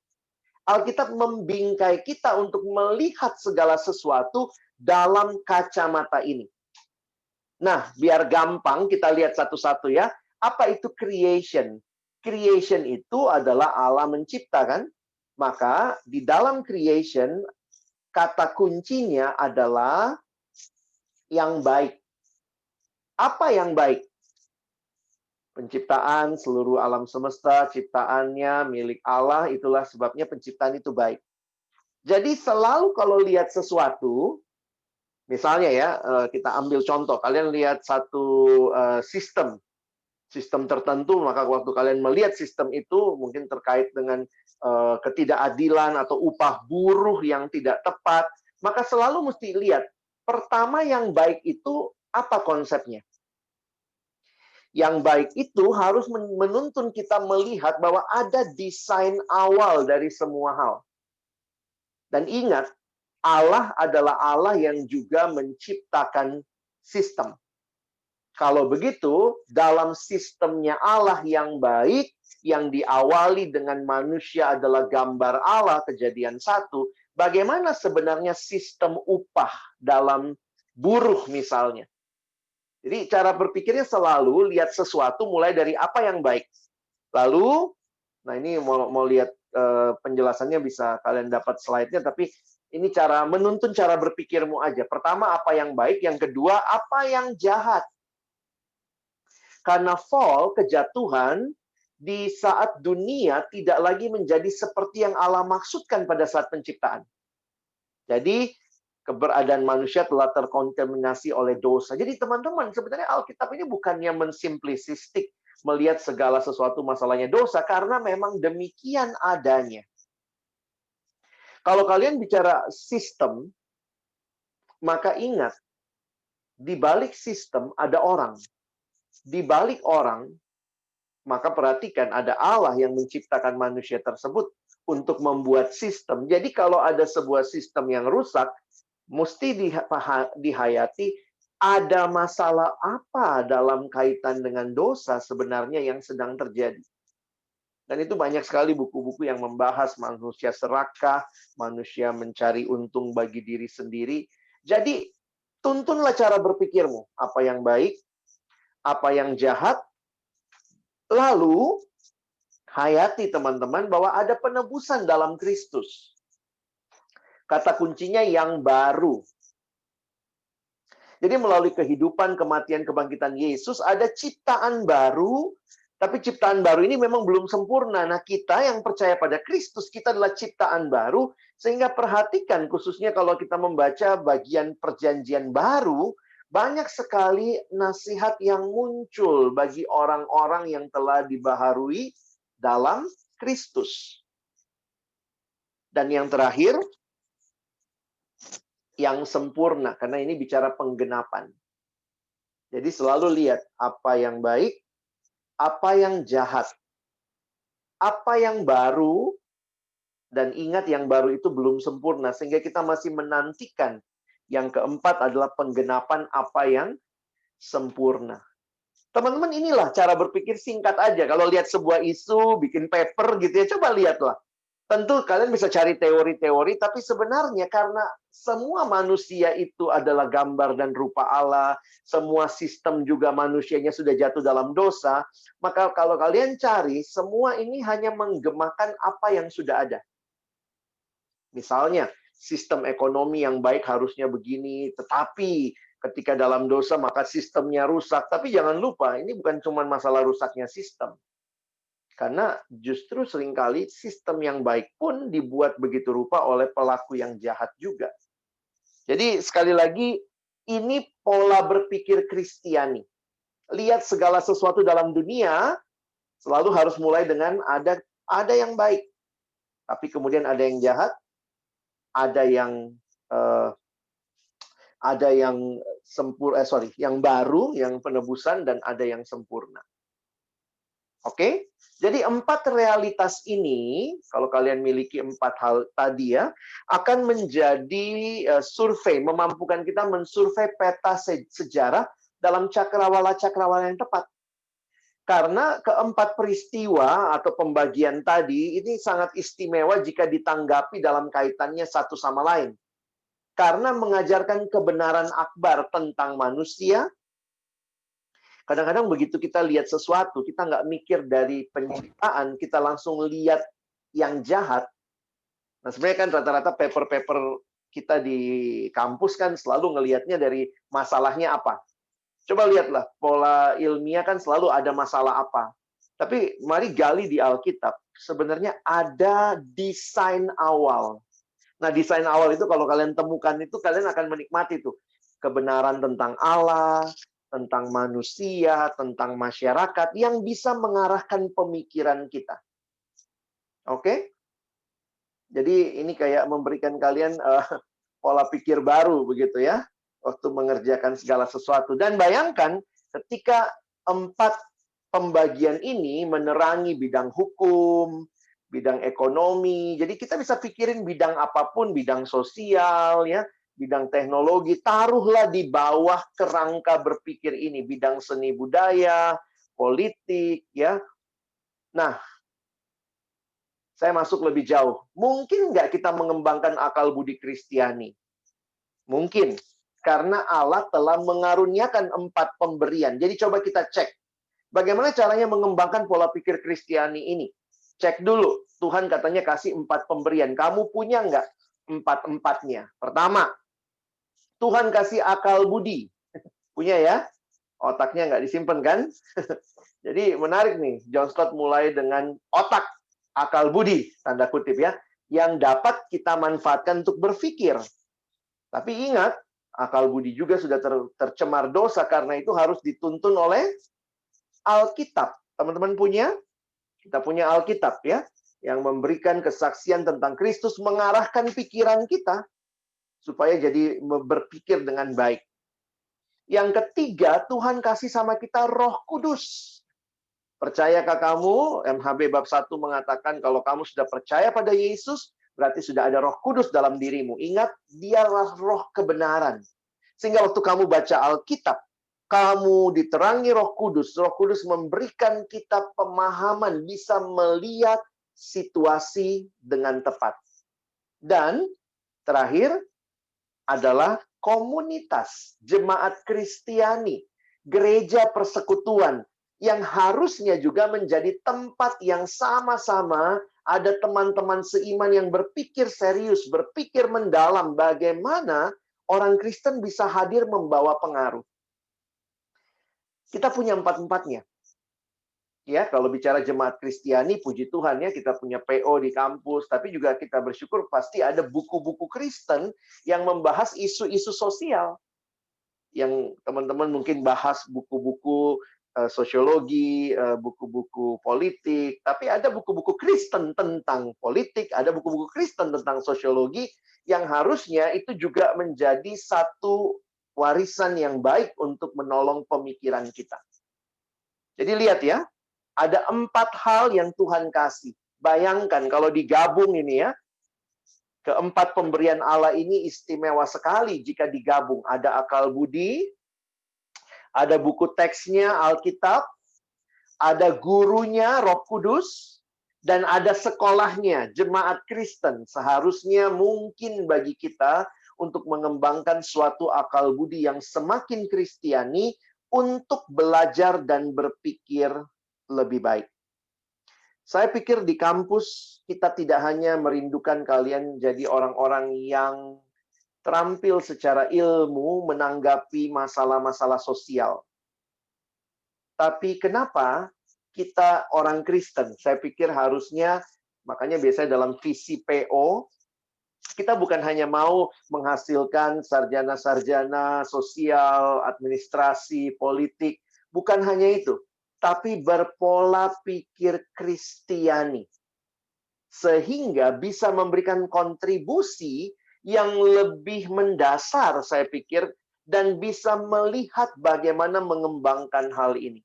Alkitab membingkai kita untuk melihat segala sesuatu dalam kacamata ini. Nah, biar gampang kita lihat satu-satu ya. Apa itu creation? Creation itu adalah Allah menciptakan. Maka di dalam creation, kata kuncinya adalah yang baik. Apa yang baik? Penciptaan, seluruh alam semesta, ciptaannya milik Allah, itulah sebabnya penciptaan itu baik. Jadi selalu kalau lihat sesuatu, misalnya ya, kita ambil contoh, kalian lihat satu sistem tertentu, maka waktu kalian melihat sistem itu mungkin terkait dengan ketidakadilan atau upah buruh yang tidak tepat, maka selalu mesti lihat, pertama yang baik itu apa konsepnya? Yang baik itu harus menuntun kita melihat bahwa ada desain awal dari semua hal. Dan ingat, Allah adalah Allah yang juga menciptakan sistem. Kalau begitu, dalam sistemnya Allah yang baik, yang diawali dengan manusia adalah gambar Allah, Kejadian 1, bagaimana sebenarnya sistem upah dalam buruh misalnya? Jadi cara berpikirnya selalu lihat sesuatu mulai dari apa yang baik. Lalu, nah ini mau lihat penjelasannya bisa kalian dapat slide-nya, tapi ini cara menuntun cara berpikirmu aja. Pertama, apa yang baik. Yang kedua, apa yang jahat. Karena fall, kejatuhan, di saat dunia tidak lagi menjadi seperti yang Allah maksudkan pada saat penciptaan. Jadi, keberadaan manusia telah terkontaminasi oleh dosa. Jadi teman-teman, sebenarnya Alkitab ini bukannya mensimplisistik melihat segala sesuatu masalahnya dosa, karena memang demikian adanya. Kalau kalian bicara sistem, maka ingat, di balik sistem ada orang. Di balik orang, maka perhatikan ada Allah yang menciptakan manusia tersebut untuk membuat sistem. Jadi kalau ada sebuah sistem yang rusak, mesti dihayati ada masalah apa dalam kaitan dengan dosa sebenarnya yang sedang terjadi. Dan itu banyak sekali buku-buku yang membahas manusia serakah, manusia mencari untung bagi diri sendiri. Jadi, tuntunlah cara berpikirmu. Apa yang baik, apa yang jahat. Lalu, hayati teman-teman bahwa ada penebusan dalam Kristus. Kata kuncinya yang baru. Jadi melalui kehidupan, kematian, kebangkitan Yesus, ada ciptaan baru, Tapi ciptaan baru ini memang belum sempurna. Nah, kita yang percaya pada Kristus, kita adalah ciptaan baru. Sehingga perhatikan, khususnya kalau kita membaca bagian perjanjian baru, banyak sekali nasihat yang muncul bagi orang-orang yang telah dibaharui dalam Kristus. Dan yang terakhir, yang sempurna. Karena ini bicara penggenapan. Jadi selalu lihat apa yang baik, apa yang jahat, apa yang baru, dan ingat yang baru itu belum sempurna, sehingga kita masih menantikan. Yang keempat adalah penggenapan apa yang sempurna. Teman-teman, inilah cara berpikir singkat aja. Kalau lihat sebuah isu, bikin paper gitu ya, coba lihatlah. Tentu kalian bisa cari teori-teori, tapi sebenarnya karena semua manusia itu adalah gambar dan rupa Allah, semua sistem juga manusianya sudah jatuh dalam dosa, maka kalau kalian cari, semua ini hanya menggemakan apa yang sudah ada. Misalnya, sistem ekonomi yang baik harusnya begini, tetapi ketika dalam dosa maka sistemnya rusak. Tapi jangan lupa, ini bukan cuma masalah rusaknya sistem. Karena justru seringkali sistem yang baik pun dibuat begitu rupa oleh pelaku yang jahat juga. Jadi sekali lagi, ini pola berpikir Kristiani. Lihat segala sesuatu dalam dunia, selalu harus mulai dengan ada yang baik. Tapi kemudian ada yang jahat, ada yang yang baru, yang penebusan, dan ada yang sempurna. Oke? Jadi 4 realitas ini, kalau kalian miliki 4 hal tadi ya, akan menjadi survei, memampukan kita mensurvei peta sejarah dalam cakrawala-cakrawala yang tepat. Karena keempat peristiwa atau pembagian tadi, ini sangat istimewa jika ditanggapi dalam kaitannya satu sama lain. Karena mengajarkan kebenaran akbar tentang manusia. Kadang-kadang begitu kita lihat sesuatu, kita nggak mikir dari penciptaan, kita langsung lihat yang jahat. Nah, sebenarnya kan rata-rata paper-paper kita di kampus kan selalu ngelihatnya dari masalahnya apa. Coba lihatlah, pola ilmiah kan selalu ada masalah apa. Tapi mari gali di Alkitab, sebenarnya ada desain awal. Nah, desain awal itu kalau kalian temukan itu, kalian akan menikmati tuh. Kebenaran tentang Allah, tentang manusia, tentang masyarakat, yang bisa mengarahkan pemikiran kita. Oke? Jadi ini kayak memberikan kalian pola pikir baru, begitu ya, waktu mengerjakan segala sesuatu. Dan bayangkan, ketika 4 pembagian ini menerangi bidang hukum, bidang ekonomi, jadi kita bisa pikirin bidang apapun, bidang sosial, ya, bidang teknologi, taruhlah di bawah kerangka berpikir ini, bidang seni budaya, politik, ya. Nah, saya masuk lebih jauh. Mungkin nggak kita mengembangkan akal budi Kristiani? Mungkin. Karena Allah telah mengaruniakan 4 pemberian. Jadi coba kita cek. Bagaimana caranya mengembangkan pola pikir Kristiani ini? Cek dulu. Tuhan katanya kasih 4 pemberian. Kamu punya nggak 4-4-nya? Pertama, Tuhan kasih akal budi. Punya ya? Otaknya nggak disimpan kan? Jadi menarik nih. John Stott mulai dengan otak, akal budi, tanda kutip ya, yang dapat kita manfaatkan untuk berpikir. Tapi ingat, akal budi juga sudah tercemar dosa, karena itu harus dituntun oleh Alkitab. Teman-teman punya? Kita punya Alkitab ya, yang memberikan kesaksian tentang Kristus, mengarahkan pikiran kita supaya jadi berpikir dengan baik. Yang ketiga, Tuhan kasih sama kita Roh Kudus. Percayakah kamu? MHB bab 1 mengatakan kalau kamu sudah percaya pada Yesus, berarti sudah ada Roh Kudus dalam dirimu. Ingat, dialah roh kebenaran. Sehingga waktu kamu baca Alkitab, kamu diterangi Roh Kudus. Roh Kudus memberikan kita pemahaman, bisa melihat situasi dengan tepat. Dan terakhir adalah komunitas, jemaat Kristiani, gereja persekutuan, yang harusnya juga menjadi tempat yang sama-sama ada teman-teman seiman yang berpikir serius, berpikir mendalam bagaimana orang Kristen bisa hadir membawa pengaruh. Kita punya 4-4-nya. Ya, kalau bicara jemaat Kristiani, puji Tuhan ya, kita punya PO di kampus, tapi juga kita bersyukur pasti ada buku-buku Kristen yang membahas isu-isu sosial. Yang teman-teman mungkin bahas buku-buku sosiologi, buku-buku politik, tapi ada buku-buku Kristen tentang politik, ada buku-buku Kristen tentang sosiologi, yang harusnya itu juga menjadi satu warisan yang baik untuk menolong pemikiran kita. Jadi lihat ya, ada 4 hal yang Tuhan kasih. Bayangkan kalau digabung ini ya, keempat pemberian Allah ini istimewa sekali jika digabung. Ada akal budi, ada buku teksnya Alkitab, ada gurunya Roh Kudus, dan ada sekolahnya jemaat Kristen. Seharusnya mungkin bagi kita untuk mengembangkan suatu akal budi yang semakin Kristiani untuk belajar dan berpikir lebih baik. Saya pikir di kampus kita tidak hanya merindukan kalian jadi orang-orang yang terampil secara ilmu menanggapi masalah-masalah sosial. Tapi kenapa kita orang Kristen? Saya pikir harusnya, makanya biasanya dalam visi PO, kita bukan hanya mau menghasilkan sarjana-sarjana sosial, administrasi, politik. Bukan hanya itu. Tapi berpola pikir Kristiani. Sehingga bisa memberikan kontribusi yang lebih mendasar, saya pikir, dan bisa melihat bagaimana mengembangkan hal ini.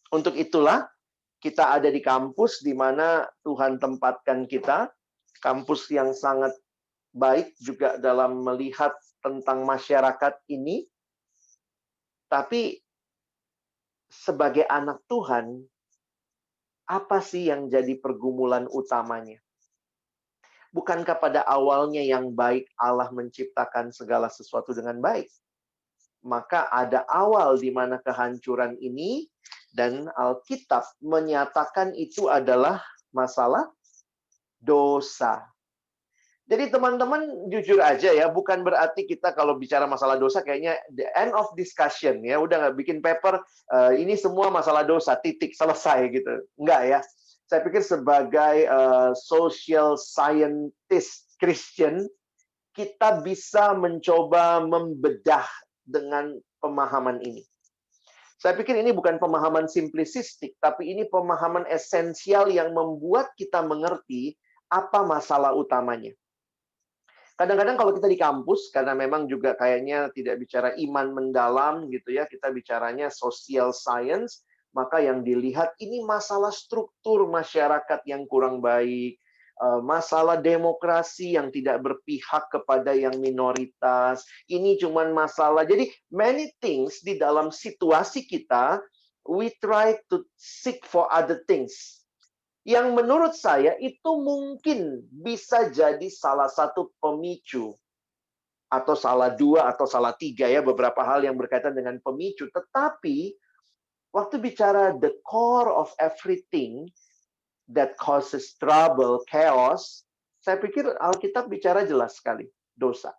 Untuk itulah, kita ada di kampus di mana Tuhan tempatkan kita, kampus yang sangat baik juga dalam melihat tentang masyarakat ini. Tapi, sebagai anak Tuhan, apa sih yang jadi pergumulan utamanya? Bukankah pada awalnya yang baik Allah menciptakan segala sesuatu dengan baik? Maka ada awal di mana kehancuran ini, dan Alkitab menyatakan itu adalah masalah dosa. Jadi teman-teman jujur aja ya, bukan berarti kita kalau bicara masalah dosa kayaknya the end of discussion ya, udah nggak bikin paper, ini semua masalah dosa, titik, selesai gitu. Enggak ya. Saya pikir sebagai social scientist Christian, kita bisa mencoba membedah dengan pemahaman ini. Saya pikir ini bukan pemahaman simplistik, tapi ini pemahaman esensial yang membuat kita mengerti apa masalah utamanya. Kadang-kadang kalau kita di kampus, karena memang juga kayaknya tidak bicara iman mendalam gitu ya, kita bicaranya social science, maka yang dilihat ini masalah struktur masyarakat yang kurang baik, masalah demokrasi yang tidak berpihak kepada yang minoritas, ini cuman masalah. Jadi many things di dalam situasi kita, we try to seek for other things. Yang menurut saya itu mungkin bisa jadi salah satu pemicu, atau salah 2 atau salah 3 ya, beberapa hal yang berkaitan dengan pemicu. Tetapi waktu bicara the core of everything that causes trouble, chaos, saya pikir Alkitab bicara jelas sekali, dosa.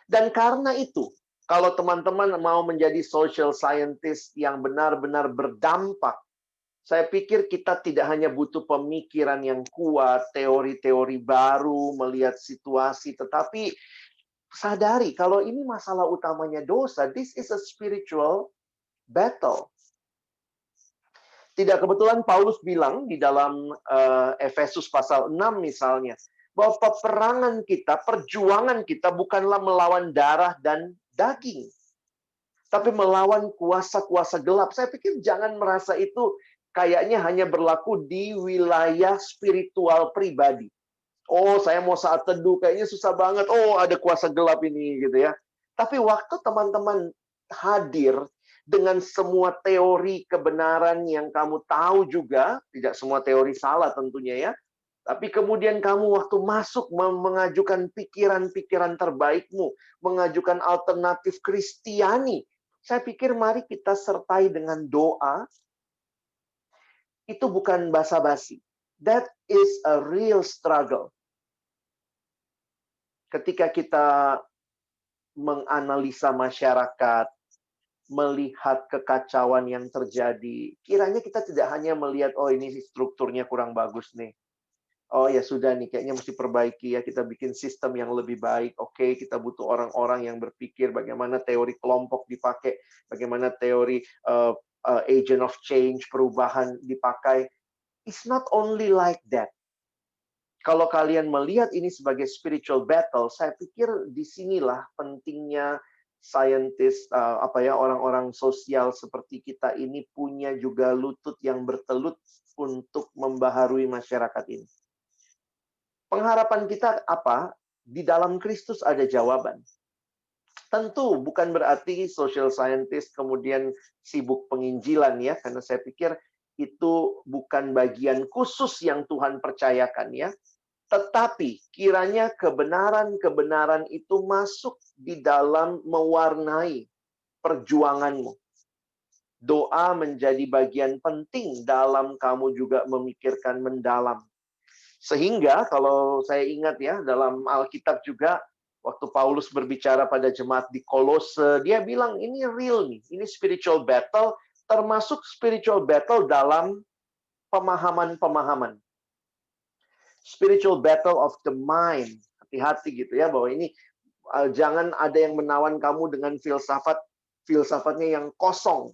Dan karena itu, kalau teman-teman mau menjadi social scientist yang benar-benar berdampak, saya pikir kita tidak hanya butuh pemikiran yang kuat, teori-teori baru, melihat situasi, tetapi sadari kalau ini masalah utamanya dosa, this is a spiritual battle. Tidak kebetulan Paulus bilang di dalam Efesus pasal 6 misalnya, bahwa peperangan kita, perjuangan kita bukanlah melawan darah dan daging, tapi melawan kuasa-kuasa gelap. Saya pikir jangan merasa itu kayaknya hanya berlaku di wilayah spiritual pribadi. Oh, saya mau saat teduh, kayaknya susah banget. Oh, ada kuasa gelap ini, gitu ya. Tapi waktu teman-teman hadir dengan semua teori kebenaran yang kamu tahu juga, tidak semua teori salah tentunya ya, tapi kemudian kamu waktu masuk mengajukan pikiran-pikiran terbaikmu, mengajukan alternatif Kristiani, saya pikir mari kita sertai dengan doa. Itu bukan basa-basi. That is a real struggle. Ketika kita menganalisa masyarakat, melihat kekacauan yang terjadi, kiranya kita tidak hanya melihat, oh ini strukturnya kurang bagus nih. Oh ya sudah nih, kayaknya mesti perbaiki ya, kita bikin sistem yang lebih baik. Oke, kita butuh orang-orang yang berpikir bagaimana teori kelompok dipakai, bagaimana teori agent of change, perubahan dipakai. It's not only like that. Kalau kalian melihat ini sebagai spiritual battle, saya pikir disinilah pentingnya scientist, orang-orang sosial seperti kita ini punya juga lutut yang bertelut untuk membaharui masyarakat ini. Pengharapan kita apa? Di dalam Kristus ada jawaban. Tentu bukan berarti social scientist kemudian sibuk penginjilan ya, karena saya pikir itu bukan bagian khusus yang Tuhan percayakan ya. Tetapi kiranya kebenaran-kebenaran itu masuk di dalam mewarnai perjuanganmu. Doa menjadi bagian penting dalam kamu juga memikirkan mendalam. Sehingga kalau saya ingat ya, dalam Alkitab juga, waktu Paulus berbicara pada jemaat di Kolose, dia bilang ini real nih, ini spiritual battle, termasuk spiritual battle dalam pemahaman-pemahaman. Spiritual battle of the mind. Hati-hati gitu ya, bahwa ini jangan ada yang menawan kamu dengan filsafatnya yang kosong.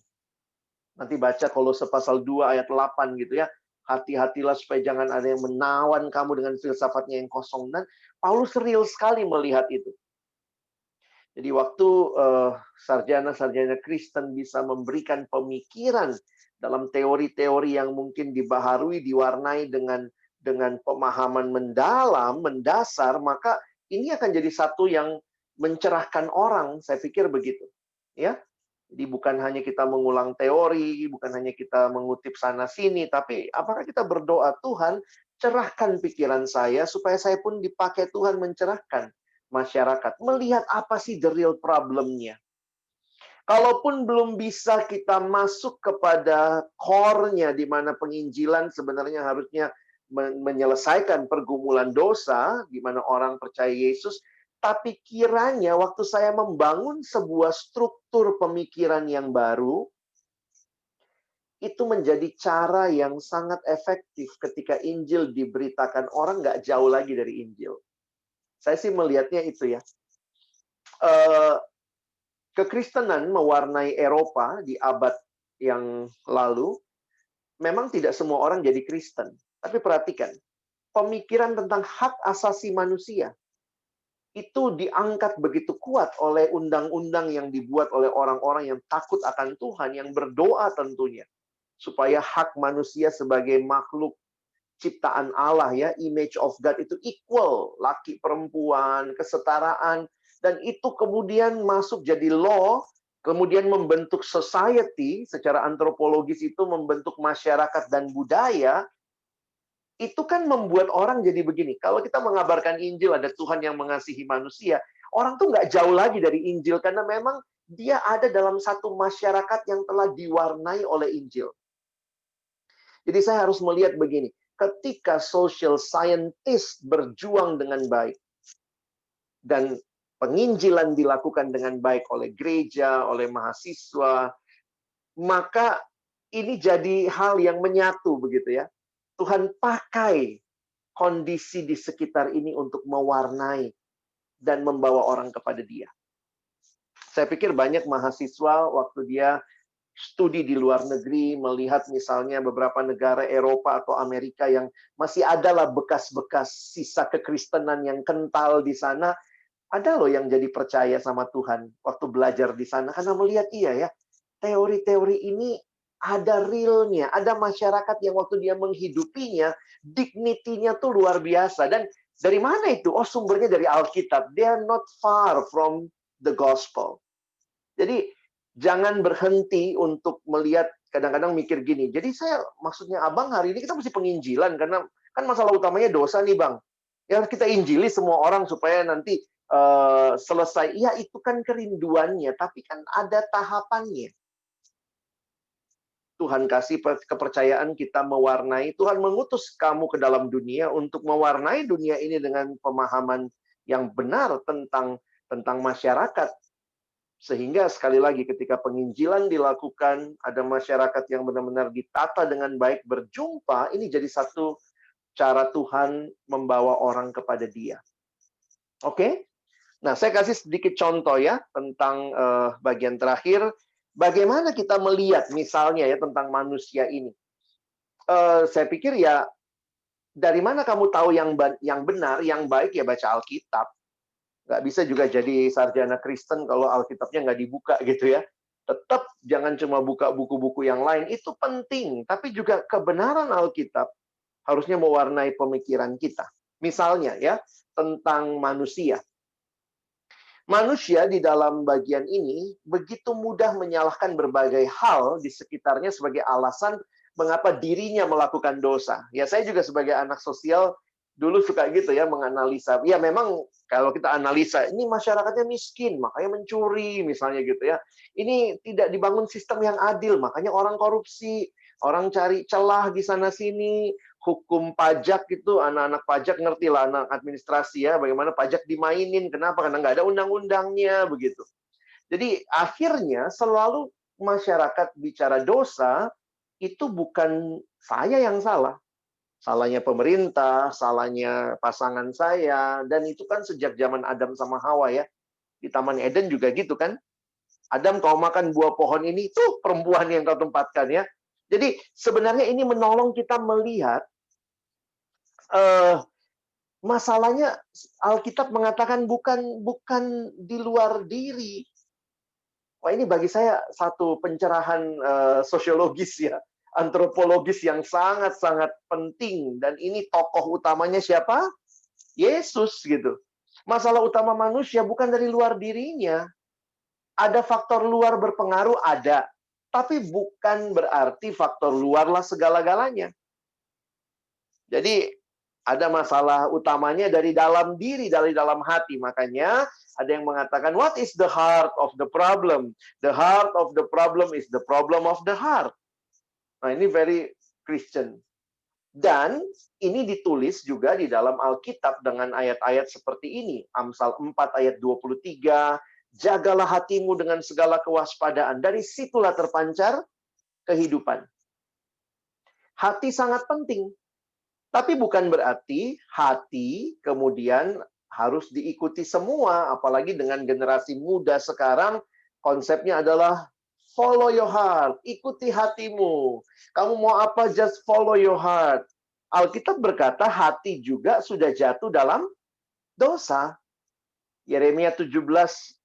Nanti baca Kolose pasal 2 ayat 8 gitu ya. Hati-hatilah supaya jangan ada yang menawan kamu dengan filsafatnya yang kosong. Dan Paulus real sekali melihat itu. Jadi waktu sarjana-sarjana Kristen bisa memberikan pemikiran dalam teori-teori yang mungkin dibaharui, diwarnai dengan pemahaman mendalam, mendasar, maka ini akan jadi satu yang mencerahkan orang, saya pikir begitu. Ya. Jadi bukan hanya kita mengulang teori, bukan hanya kita mengutip sana-sini, tapi apakah kita berdoa, Tuhan, cerahkan pikiran saya, supaya saya pun dipakai Tuhan mencerahkan masyarakat. Melihat apa sih the real problem-nya. Kalaupun belum bisa kita masuk kepada core-nya, di mana penginjilan sebenarnya harusnya menyelesaikan pergumulan dosa, di mana orang percaya Yesus, tapi kiranya waktu saya membangun sebuah struktur pemikiran yang baru, itu menjadi cara yang sangat efektif ketika Injil diberitakan orang nggak jauh lagi dari Injil. Saya sih melihatnya itu ya. Kekristenan mewarnai Eropa di abad yang lalu, memang tidak semua orang jadi Kristen. Tapi perhatikan, pemikiran tentang hak asasi manusia itu diangkat begitu kuat oleh undang-undang yang dibuat oleh orang-orang yang takut akan Tuhan, yang berdoa tentunya, supaya hak manusia sebagai makhluk ciptaan Allah ya, image of God itu equal, laki perempuan, kesetaraan, dan itu kemudian masuk jadi law, kemudian membentuk society, secara antropologis itu membentuk masyarakat dan budaya. Itu kan membuat orang jadi begini. Kalau kita mengabarkan Injil, ada Tuhan yang mengasihi manusia, orang tuh nggak jauh lagi dari Injil, karena memang dia ada dalam satu masyarakat yang telah diwarnai oleh Injil. Jadi saya harus melihat begini, ketika social scientist berjuang dengan baik, dan penginjilan dilakukan dengan baik oleh gereja, oleh mahasiswa, maka ini jadi hal yang menyatu begitu ya. Tuhan pakai kondisi di sekitar ini untuk mewarnai dan membawa orang kepada Dia. Saya pikir banyak mahasiswa waktu dia studi di luar negeri, melihat misalnya beberapa negara Eropa atau Amerika yang masih adalah bekas-bekas sisa kekristenan yang kental di sana, ada loh yang jadi percaya sama Tuhan waktu belajar di sana, karena melihat iya ya, teori-teori ini ada realnya, ada masyarakat yang waktu dia menghidupinya, dignity-nya tuh luar biasa. Dan dari mana itu? Oh, sumbernya dari Alkitab. They are not far from the gospel. Jadi, jangan berhenti untuk melihat, kadang-kadang mikir gini, jadi saya, maksudnya abang hari ini kita mesti penginjilan, karena kan masalah utamanya dosa nih bang. Ya kita injili semua orang supaya nanti selesai. Ya itu kan kerinduannya, tapi kan ada tahapannya. Tuhan kasih kepercayaan kita mewarnai, Tuhan mengutus kamu ke dalam dunia untuk mewarnai dunia ini dengan pemahaman yang benar tentang masyarakat. Sehingga sekali lagi ketika penginjilan dilakukan, ada masyarakat yang benar-benar ditata dengan baik berjumpa, ini jadi satu cara Tuhan membawa orang kepada Dia. Oke? Nah, saya kasih sedikit contoh ya tentang bagian terakhir. Bagaimana kita melihat misalnya ya tentang manusia ini. Saya pikir ya, dari mana kamu tahu yang benar, yang baik ya baca Alkitab. Nggak bisa juga jadi sarjana Kristen kalau Alkitabnya nggak dibuka gitu ya. Tetap jangan cuma buka buku-buku yang lain, itu penting. Tapi juga kebenaran Alkitab harusnya mewarnai pemikiran kita. Misalnya ya, tentang manusia. Manusia di dalam bagian ini begitu mudah menyalahkan berbagai hal di sekitarnya sebagai alasan mengapa dirinya melakukan dosa. Ya, saya juga sebagai anak sosial dulu suka gitu ya menganalisa. Ya memang kalau kita analisa, ini masyarakatnya miskin, makanya mencuri misalnya gitu ya. Ini tidak dibangun sistem yang adil, makanya orang korupsi, orang cari celah di sana sini. Hukum pajak itu, anak-anak pajak ngerti lah, anak administrasi ya, bagaimana pajak dimainin. Kenapa? Karena nggak ada undang-undangnya, begitu. Jadi akhirnya selalu masyarakat bicara dosa, itu bukan saya yang salah. Salahnya pemerintah, salahnya pasangan saya, dan itu kan sejak zaman Adam sama Hawa ya. Di Taman Eden juga gitu kan. Adam, kau makan buah pohon ini, tuh perempuan yang kau tempatkan ya. Jadi sebenarnya ini menolong kita melihat masalahnya Alkitab mengatakan bukan di luar diri. Wah, ini bagi saya satu pencerahan sosiologis ya, antropologis yang sangat-sangat penting, dan ini tokoh utamanya siapa? Yesus gitu. Masalah utama manusia bukan dari luar dirinya. Ada faktor luar berpengaruh, ada. Tapi bukan berarti faktor luarlah segala-galanya. Jadi ada masalah utamanya dari dalam diri, dari dalam hati. Makanya ada yang mengatakan, what is the heart of the problem? The heart of the problem is the problem of the heart. Nah, ini very Christian. Dan ini ditulis juga di dalam Alkitab dengan ayat-ayat seperti ini. Amsal 4 ayat 23, jagalah hatimu dengan segala kewaspadaan. Dari situlah terpancar kehidupan. Hati sangat penting. Tapi bukan berarti hati kemudian harus diikuti semua, apalagi dengan generasi muda sekarang, konsepnya adalah follow your heart, ikuti hatimu. Kamu mau apa, just follow your heart. Alkitab berkata hati juga sudah jatuh dalam dosa. Yeremia 17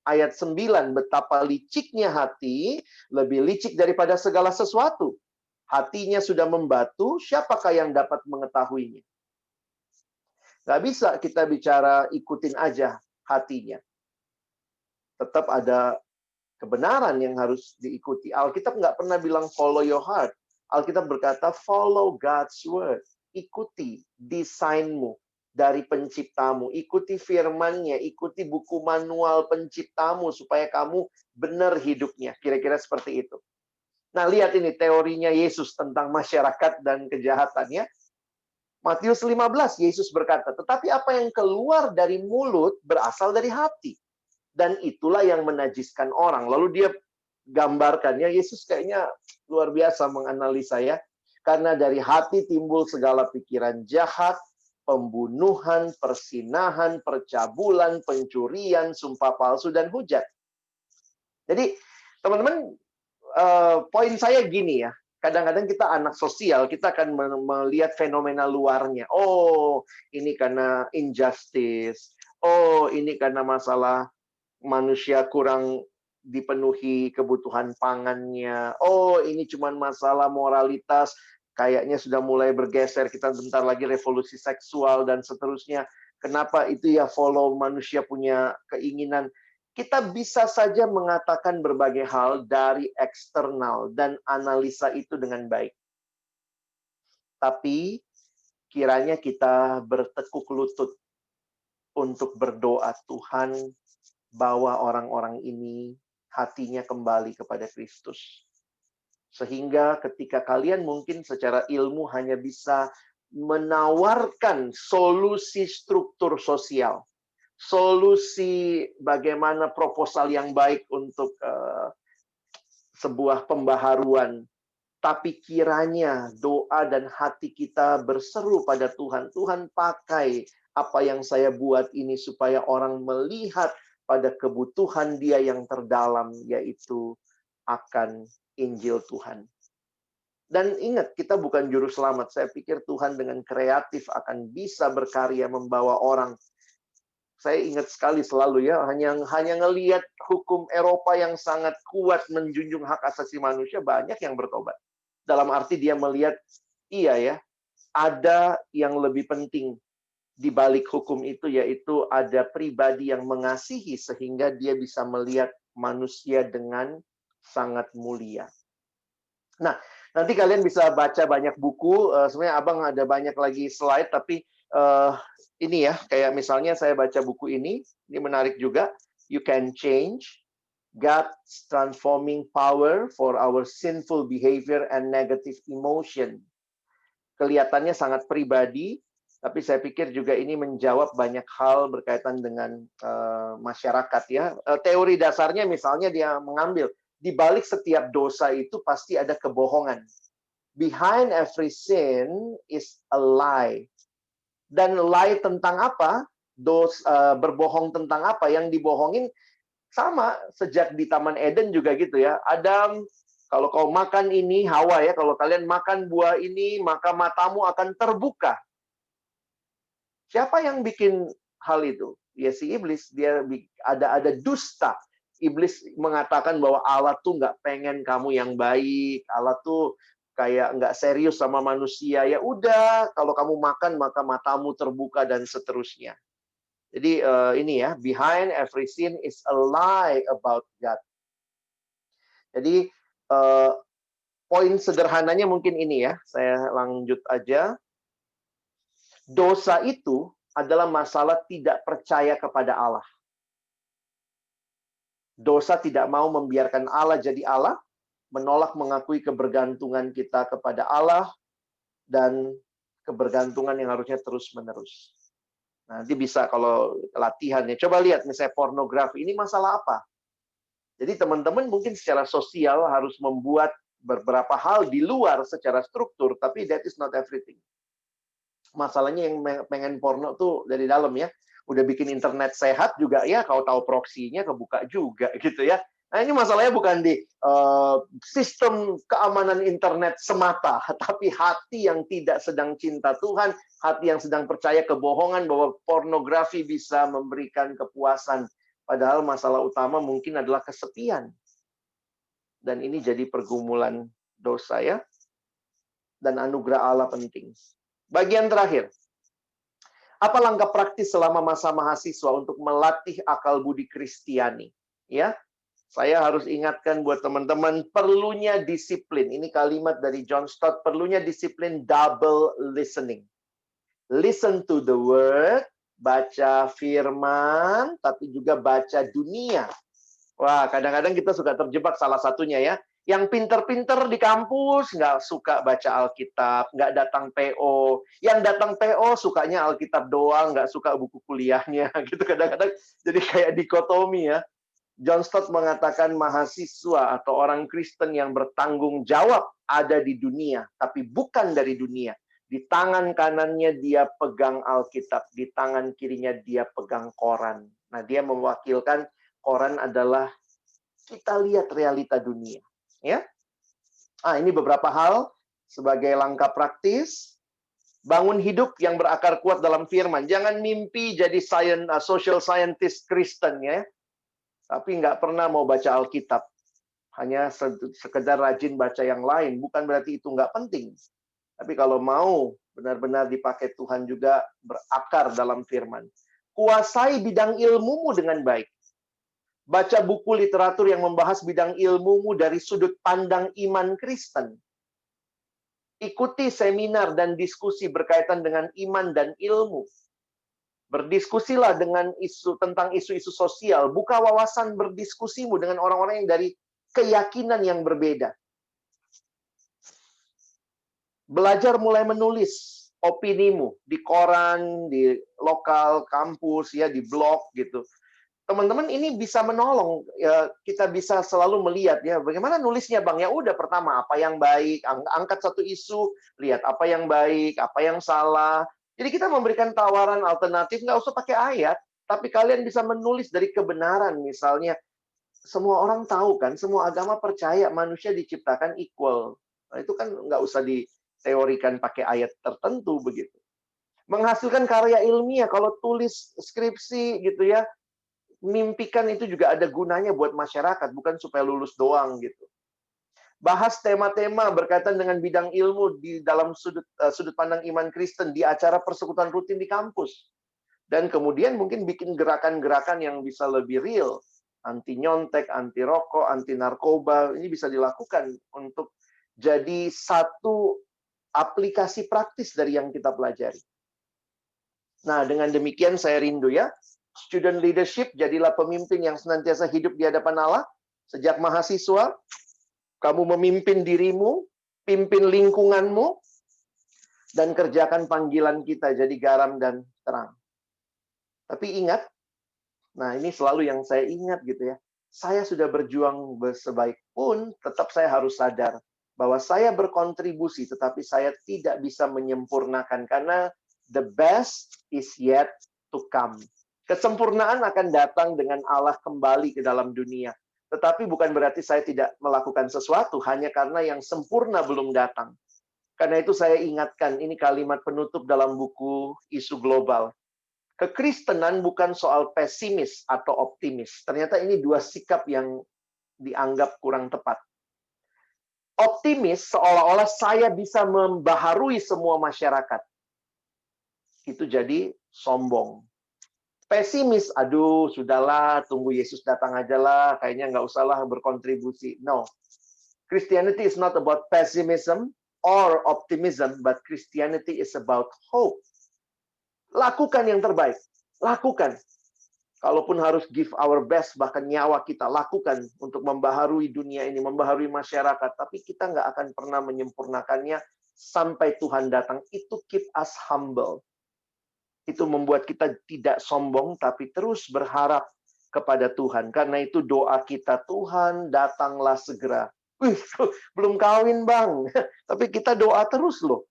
ayat 9, betapa liciknya hati, lebih licik daripada segala sesuatu. Hatinya sudah membatu, siapakah yang dapat mengetahuinya? Nggak bisa kita bicara ikutin aja hatinya. Tetap ada kebenaran yang harus diikuti. Alkitab nggak pernah bilang follow your heart. Alkitab berkata follow God's word. Ikuti desainmu dari penciptamu. Ikuti firman-Nya, ikuti buku manual penciptamu supaya kamu benar hidupnya. Kira-kira seperti itu. Nah, lihat ini teorinya Yesus tentang masyarakat dan kejahatannya. Matius 15, Yesus berkata, tetapi apa yang keluar dari mulut berasal dari hati. Dan itulah yang menajiskan orang. Lalu dia gambarkannya, Yesus kayaknya luar biasa menganalisa ya. Karena dari hati timbul segala pikiran jahat, pembunuhan, persinahan, percabulan, pencurian, sumpah palsu, dan hujat. Jadi, teman-teman, poin saya gini ya, kadang-kadang kita anak sosial, kita akan melihat fenomena luarnya. Oh, ini karena injustice. Oh, ini karena masalah manusia kurang dipenuhi kebutuhan pangannya. Oh, ini cuma masalah moralitas. Kayaknya sudah mulai bergeser. Kita bentar lagi revolusi seksual dan seterusnya. Kenapa itu ya follow manusia punya keinginan? Kita bisa saja mengatakan berbagai hal dari eksternal dan analisa itu dengan baik. Tapi kiranya kita bertekuk lutut untuk berdoa, Tuhan, bawa orang-orang ini hatinya kembali kepada Kristus. Sehingga ketika kalian mungkin secara ilmu hanya bisa menawarkan solusi struktur sosial, solusi bagaimana proposal yang baik untuk sebuah pembaharuan. Tapi kiranya doa dan hati kita berseru pada Tuhan. Tuhan, pakai apa yang saya buat ini supaya orang melihat pada kebutuhan dia yang terdalam, yaitu akan Injil Tuhan. Dan ingat, kita bukan juru selamat. Saya pikir Tuhan dengan kreatif akan bisa berkarya membawa orang. Saya ingat sekali selalu ya, hanya ngelihat hukum Eropa yang sangat kuat menjunjung hak asasi manusia, banyak yang bertobat. Dalam arti dia melihat, iya ya, ada yang lebih penting di balik hukum itu, yaitu ada pribadi yang mengasihi sehingga dia bisa melihat manusia dengan sangat mulia. Nah, nanti kalian bisa baca banyak buku. Sebenarnya Abang ada banyak lagi slide, tapi ini ya, kayak misalnya saya baca buku ini menarik juga. You Can Change, God's Transforming Power for Our Sinful Behavior and Negative Emotion. Kelihatannya sangat pribadi, tapi saya pikir juga ini menjawab banyak hal berkaitan dengan masyarakat ya. Teori dasarnya misalnya dia mengambil, di balik setiap dosa itu pasti ada kebohongan. Behind every sin is a lie. Dan lie tentang apa? Berbohong tentang apa? Yang dibohongin sama sejak di Taman Eden juga gitu ya. Adam, kalau kau makan ini, Hawa ya, kalau kalian makan buah ini, maka matamu akan terbuka. Siapa yang bikin hal itu? Ya si iblis. Dia ada dusta. Iblis mengatakan bahwa Allah tuh nggak pengen kamu yang baik. Allah tuh kayak nggak serius sama manusia. Ya udah, kalau kamu makan maka matamu terbuka dan seterusnya. Jadi ini ya, behind every sin is a lie about God. Jadi poin sederhananya mungkin ini ya, saya lanjut aja. Dosa itu adalah masalah tidak percaya kepada Allah. Dosa tidak mau membiarkan Allah jadi Allah, menolak mengakui kebergantungan kita kepada Allah, dan kebergantungan yang harusnya terus-menerus. Nanti bisa kalau latihannya. Coba lihat misalnya pornografi. Ini masalah apa? Jadi teman-teman mungkin secara sosial harus membuat beberapa hal di luar secara struktur. Tapi that is not everything. Masalahnya yang pengen porno tuh dari dalam ya. Udah bikin internet sehat juga ya. Kalau tahu proksinya kebuka juga gitu ya. Nah ini masalahnya bukan di sistem keamanan internet semata, tapi hati yang tidak sedang cinta Tuhan, hati yang sedang percaya kebohongan bahwa pornografi bisa memberikan kepuasan. Padahal masalah utama mungkin adalah kesepian. Dan ini jadi pergumulan dosa ya. Dan anugerah Allah penting. Bagian terakhir. Apa langkah praktis selama masa mahasiswa untuk melatih akal budi Kristiani? Ya. Saya harus ingatkan buat teman-teman, perlunya disiplin. Ini kalimat dari John Stott, perlunya disiplin double listening. Listen to the word, baca firman, tapi juga baca dunia. Wah, kadang-kadang kita suka terjebak salah satunya ya. Yang pinter-pinter di kampus, nggak suka baca Alkitab, nggak datang PO. Yang datang PO, sukanya Alkitab doang, nggak suka buku kuliahnya. Gitu kadang-kadang jadi kayak dikotomi ya. John Stott mengatakan mahasiswa atau orang Kristen yang bertanggung jawab ada di dunia, tapi bukan dari dunia. Di tangan kanannya dia pegang Alkitab, di tangan kirinya dia pegang koran. Nah, dia mewakilkan koran adalah kita lihat realita dunia. Ya, ini beberapa hal sebagai langkah praktis. Bangun hidup yang berakar kuat dalam firman. Jangan mimpi jadi social scientist Kristen ya. Tapi nggak pernah mau baca Alkitab. Hanya sekedar rajin baca yang lain. Bukan berarti itu nggak penting. Tapi kalau mau benar-benar dipakai Tuhan juga berakar dalam firman. Kuasai bidang ilmumu dengan baik. Baca buku literatur yang membahas bidang ilmumu dari sudut pandang iman Kristen. Ikuti seminar dan diskusi berkaitan dengan iman dan ilmu. Berdiskusilah tentang isu-isu sosial. Buka wawasan berdiskusimu dengan orang-orang yang dari keyakinan yang berbeda. Belajar mulai menulis. opinimu di koran, di lokal kampus ya, di blog gitu. Teman-teman ini bisa menolong ya, kita bisa selalu melihat ya bagaimana nulisnya Bang. Ya udah, pertama apa yang baik, angkat satu isu, lihat apa yang baik, apa yang salah. Jadi kita memberikan tawaran alternatif, nggak usah pakai ayat, tapi kalian bisa menulis dari kebenaran. Misalnya, semua orang tahu kan, semua agama percaya manusia diciptakan equal. Nah, itu kan nggak usah diteorikan pakai ayat tertentu begitu. Menghasilkan karya ilmiah, kalau tulis skripsi gitu ya, mimpikan itu juga ada gunanya buat masyarakat, bukan supaya lulus doang gitu. Bahas tema-tema berkaitan dengan bidang ilmu di dalam sudut pandang iman Kristen di acara persekutuan rutin di kampus. Dan kemudian mungkin bikin gerakan-gerakan yang bisa lebih real. Anti nyontek, anti rokok, anti narkoba, ini bisa dilakukan untuk jadi satu aplikasi praktis dari yang kita pelajari. Nah, dengan demikian saya rindu ya, student leadership, jadilah pemimpin yang senantiasa hidup di hadapan Allah. Sejak mahasiswa, kamu memimpin dirimu, pimpin lingkunganmu, dan kerjakan panggilan kita jadi garam dan terang. Tapi ingat, nah ini selalu yang saya ingat gitu ya, saya sudah berjuang sebaik pun, tetap saya harus sadar bahwa saya berkontribusi, tetapi saya tidak bisa menyempurnakan, karena the best is yet to come. Kesempurnaan akan datang dengan Allah kembali ke dalam dunia. Tetapi bukan berarti saya tidak melakukan sesuatu, hanya karena yang sempurna belum datang. Karena itu saya ingatkan, ini kalimat penutup dalam buku Isu Global. Kekristenan bukan soal pesimis atau optimis. Ternyata ini dua sikap yang dianggap kurang tepat. Optimis seolah-olah saya bisa membaharui semua masyarakat. Itu jadi sombong. Pesimis, aduh sudahlah, tunggu Yesus datang aja lah, kayaknya nggak usahlah berkontribusi. No, Christianity is not about pessimism or optimism, but Christianity is about hope. Lakukan yang terbaik, lakukan. Kalaupun harus give our best, bahkan nyawa kita lakukan untuk membaharui dunia ini, membaharui masyarakat, tapi kita nggak akan pernah menyempurnakannya sampai Tuhan datang. Itu keep us humble. Itu membuat kita tidak sombong, tapi terus berharap kepada Tuhan. Karena itu doa kita, Tuhan datanglah segera. Belum kawin Bang, tapi kita doa terus loh.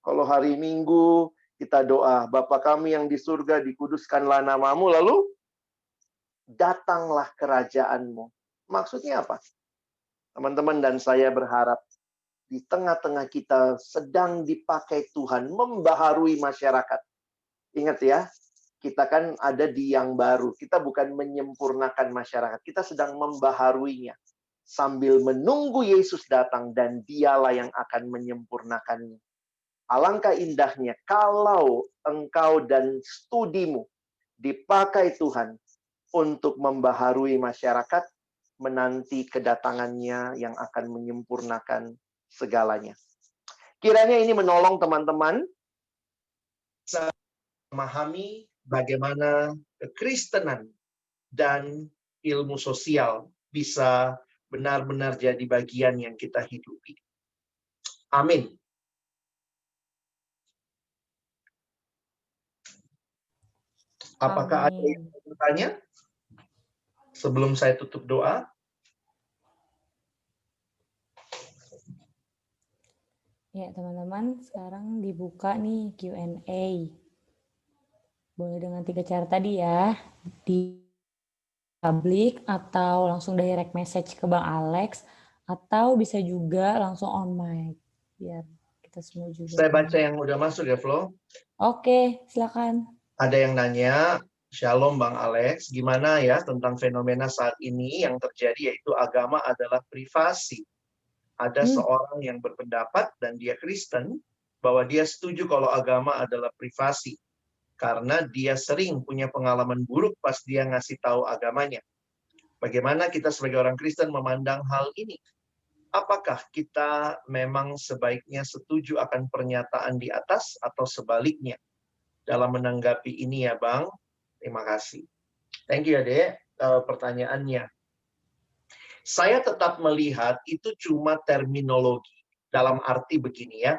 Kalau hari Minggu, kita doa, Bapa kami yang di surga, dikuduskanlah namamu, lalu datanglah kerajaanmu. Maksudnya apa? Teman-teman dan saya berharap, di tengah-tengah kita sedang dipakai Tuhan, membaharui masyarakat. Ingat ya, kita kan ada di yang baru. Kita bukan menyempurnakan masyarakat. Kita sedang membaharuinya. Sambil menunggu Yesus datang dan dialah yang akan menyempurnakannya. Alangkah indahnya kalau engkau dan studimu dipakai Tuhan untuk membaharui masyarakat, menanti kedatangannya yang akan menyempurnakan segalanya. Kiranya ini menolong teman-teman memahami bagaimana kekristenan dan ilmu sosial bisa benar-benar jadi bagian yang kita hidupi. Amin. Apakah ada yang bertanya sebelum saya tutup doa? Ya, teman-teman, sekarang dibuka nih Q&A. Boleh dengan 3 cara tadi ya, di publik atau langsung direct message ke Bang Alex, atau bisa juga langsung on mic, biar kita semua juga. Saya baca yang udah masuk ya, Flo. Oke, silakan. Ada yang nanya, Shalom Bang Alex, gimana ya tentang fenomena saat ini yang terjadi, yaitu agama adalah privasi. Ada seorang yang berpendapat dan dia Kristen bahwa dia setuju kalau agama adalah privasi karena dia sering punya pengalaman buruk pas dia ngasih tahu agamanya. Bagaimana kita sebagai orang Kristen memandang hal ini? Apakah kita memang sebaiknya setuju akan pernyataan di atas atau sebaliknya? Dalam menanggapi ini ya Bang, terima kasih. Thank you ya Dek, pertanyaannya. Saya tetap melihat itu cuma terminologi. Dalam arti begini ya,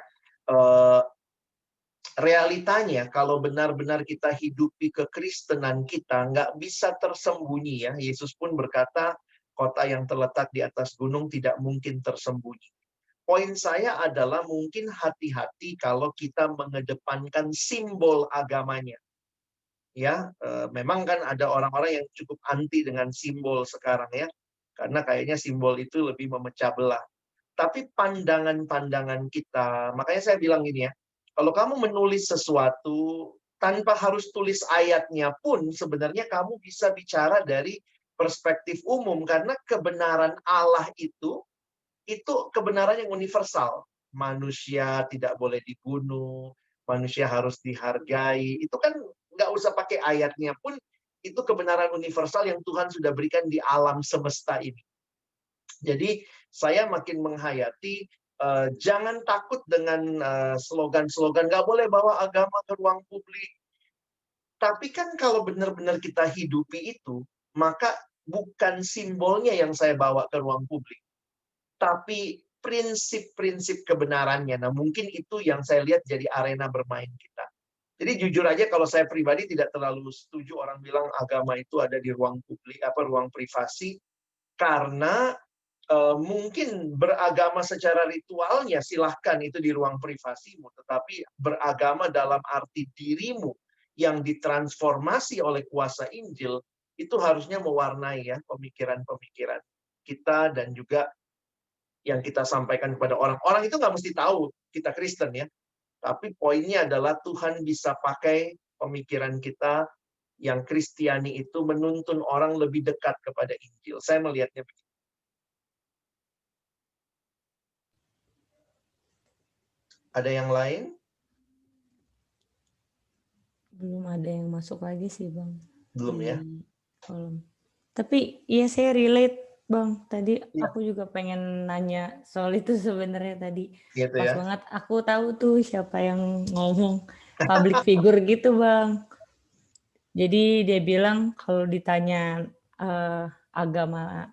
realitanya kalau benar-benar kita hidupi kekristenan kita, nggak bisa tersembunyi ya. Yesus pun berkata, kota yang terletak di atas gunung tidak mungkin tersembunyi. Poin saya adalah mungkin hati-hati kalau kita mengedepankan simbol agamanya. Ya, memang kan ada orang-orang yang cukup anti dengan simbol sekarang ya. Karena kayaknya simbol itu lebih memecah belah. Tapi pandangan-pandangan kita, makanya saya bilang gini ya, kalau kamu menulis sesuatu tanpa harus tulis ayatnya pun, sebenarnya kamu bisa bicara dari perspektif umum, karena kebenaran Allah itu kebenaran yang universal. Manusia tidak boleh dibunuh, manusia harus dihargai, itu kan nggak usah pakai ayatnya pun, itu kebenaran universal yang Tuhan sudah berikan di alam semesta ini. Jadi saya makin menghayati, jangan takut dengan slogan-slogan, nggak boleh bawa agama ke ruang publik. Tapi kan kalau benar-benar kita hidupi itu, maka bukan simbolnya yang saya bawa ke ruang publik, tapi prinsip-prinsip kebenarannya. Nah, mungkin itu yang saya lihat jadi arena bermain kita. Jadi jujur aja kalau saya pribadi tidak terlalu setuju orang bilang agama itu ada di ruang publik, ruang privasi, karena mungkin beragama secara ritualnya silahkan itu di ruang privasimu, tetapi beragama dalam arti dirimu yang ditransformasi oleh kuasa Injil, itu harusnya mewarnai ya pemikiran-pemikiran kita dan juga yang kita sampaikan kepada orang. Orang itu nggak mesti tahu kita Kristen ya, tapi poinnya adalah Tuhan bisa pakai pemikiran kita yang Kristiani itu menuntun orang lebih dekat kepada Injil. Saya melihatnya begitu. Ada yang lain? Belum ada yang masuk lagi sih, Bang. Belum ya? Kolom. Tapi ya saya relate, Bang. Tadi Ya. aku juga pengen nanya soal itu sebenarnya tadi. Gitu Pas ya. banget aku tahu tuh siapa yang ngomong public figure gitu, Bang. Jadi dia bilang kalau ditanya agama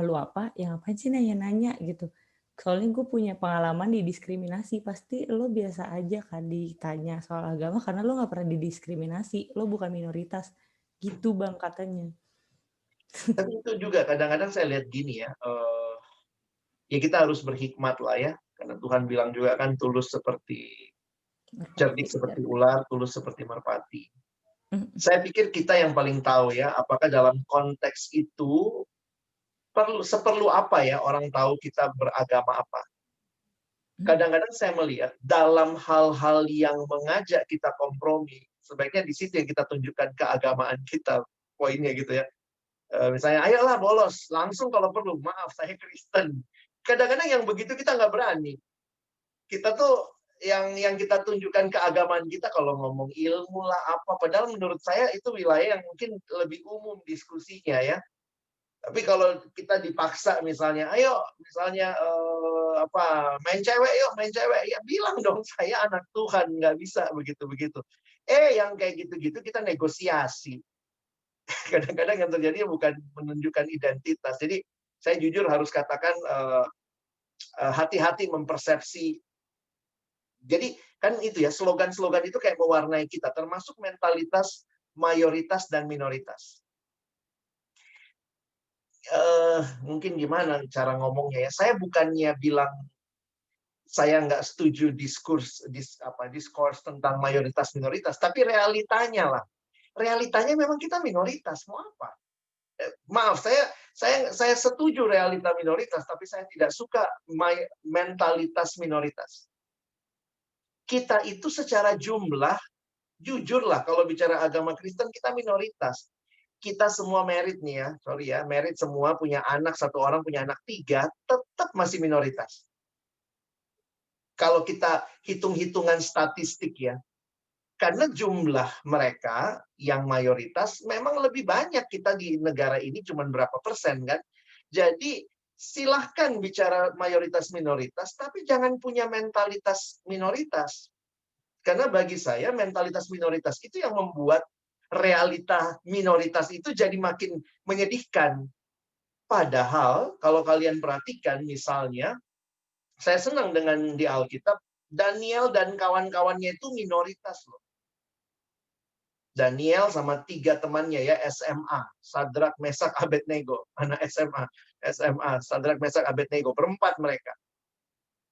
lu apa, ya ngapain sih nanya-nanya gitu. Soalnya gue punya pengalaman didiskriminasi, pasti lo biasa aja kan ditanya soal agama karena lo nggak pernah didiskriminasi, lo bukan minoritas. Gitu Bang katanya. Tapi itu juga kadang-kadang saya lihat gini ya, ya kita harus berhikmat lah ya, karena Tuhan bilang juga kan tulus seperti cerdik seperti ular, tulus seperti merpati. Saya pikir kita yang paling tahu ya, apakah dalam konteks itu seperlu apa ya orang tahu kita beragama apa. Kadang-kadang saya melihat dalam hal-hal yang mengajak kita kompromi, sebaiknya di situ yang kita tunjukkan keagamaan kita, poinnya gitu ya. Misalnya, ayolah bolos, langsung kalau perlu, maaf saya Kristen. Kadang-kadang yang begitu kita nggak berani. Kita tuh yang kita tunjukkan keagamaan kita kalau ngomong ilmu lah apa, padahal menurut saya itu wilayah yang mungkin lebih umum diskusinya ya. Tapi kalau kita dipaksa misalnya, ayo misalnya main cewek yuk, main cewek, ya bilang dong saya anak Tuhan, nggak bisa begitu-begitu. Yang kayak gitu-gitu kita negosiasi. Kadang-kadang yang terjadi bukan menunjukkan identitas. Jadi saya jujur harus katakan hati-hati mempersepsi. Jadi kan itu ya, slogan-slogan itu kayak mewarnai kita, termasuk mentalitas mayoritas dan minoritas. Mungkin gimana cara ngomongnya ya? Saya bukannya bilang saya nggak setuju diskurs tentang mayoritas minoritas, tapi realitanya lah. Realitanya memang kita minoritas, mau apa? Maaf, saya setuju realita minoritas, tapi saya tidak suka mentalitas minoritas. Kita itu secara jumlah, jujurlah kalau bicara agama Kristen kita minoritas. Kita semua married nih ya, sorry ya, married semua punya anak, satu orang punya anak 3, tetap masih minoritas. Kalau kita hitung-hitungan statistik ya, karena jumlah mereka yang mayoritas memang lebih banyak, kita di negara ini cuma berapa persen kan. Jadi silahkan bicara mayoritas minoritas, tapi jangan punya mentalitas minoritas. Karena bagi saya mentalitas minoritas itu yang membuat realita minoritas itu jadi makin menyedihkan. Padahal kalau kalian perhatikan misalnya, saya senang dengan di Alkitab, Daniel dan kawan-kawannya itu minoritas loh. Daniel sama 3 temannya ya, SMA, Sadrak, Mesak, Abednego, anak SMA, Sadrak, Mesak, Abednego, berempat mereka.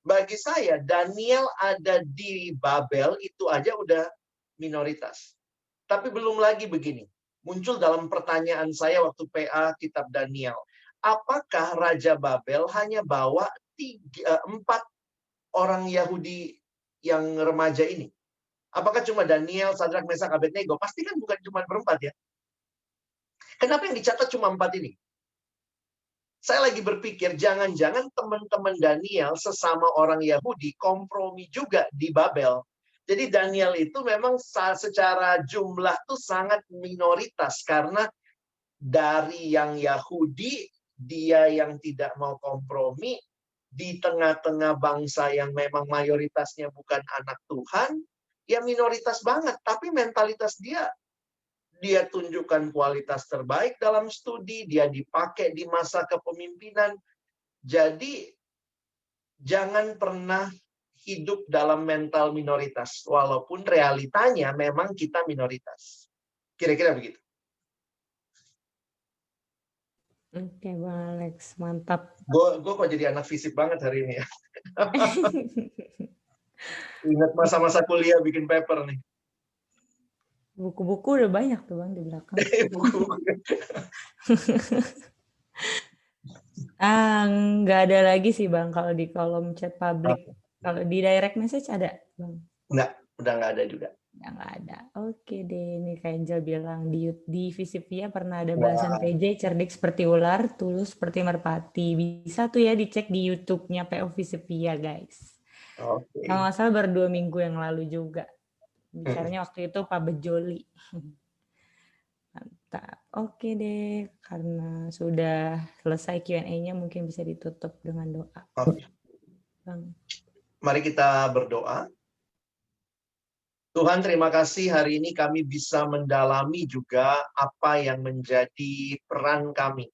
Bagi saya, Daniel ada di Babel itu aja udah minoritas. Tapi belum lagi begini, muncul dalam pertanyaan saya waktu PA kitab Daniel. Apakah Raja Babel hanya bawa 4 orang Yahudi yang remaja ini? Apakah cuma Daniel, Sadrak, Mesak, Abednego? Pasti kan bukan cuma berempat ya. Kenapa yang dicatat cuma 4 ini? Saya lagi berpikir, jangan-jangan teman-teman Daniel sesama orang Yahudi kompromi juga di Babel. Jadi Daniel itu memang secara jumlah tuh sangat minoritas. Karena dari yang Yahudi, dia yang tidak mau kompromi, di tengah-tengah bangsa yang memang mayoritasnya bukan anak Tuhan, ya minoritas banget, tapi mentalitas dia tunjukkan kualitas terbaik dalam studi, dia dipakai di masa kepemimpinan. Jadi jangan pernah hidup dalam mental minoritas, walaupun realitanya memang kita minoritas. Kira-kira begitu. Oke, Bang Alex, mantap. Gue kok jadi anak fisik banget hari ini ya. Ingat masa-masa kuliah bikin paper nih. Buku-buku udah banyak tuh Bang di belakang. Nggak ada lagi sih Bang kalau di kolom chat publik. Kalau di direct message ada Bang? Enggak, udah nggak ada juga. Ya, nggak ada. Oke deh, ini kayak Angel bilang di Visipia pernah ada bahasan PJ cerdik seperti ular, tulus seperti merpati. Bisa tuh ya dicek di YouTube-nya PO Visipia guys. Oke. Kalau nggak salah baru 2 minggu yang lalu juga. Bicaranya waktu itu Pak Bejoli. Mantap. Oke deh, karena sudah selesai Q&A-nya mungkin bisa ditutup dengan doa. Oke. Bang. Mari kita berdoa. Tuhan, terima kasih hari ini kami bisa mendalami juga apa yang menjadi peran kami.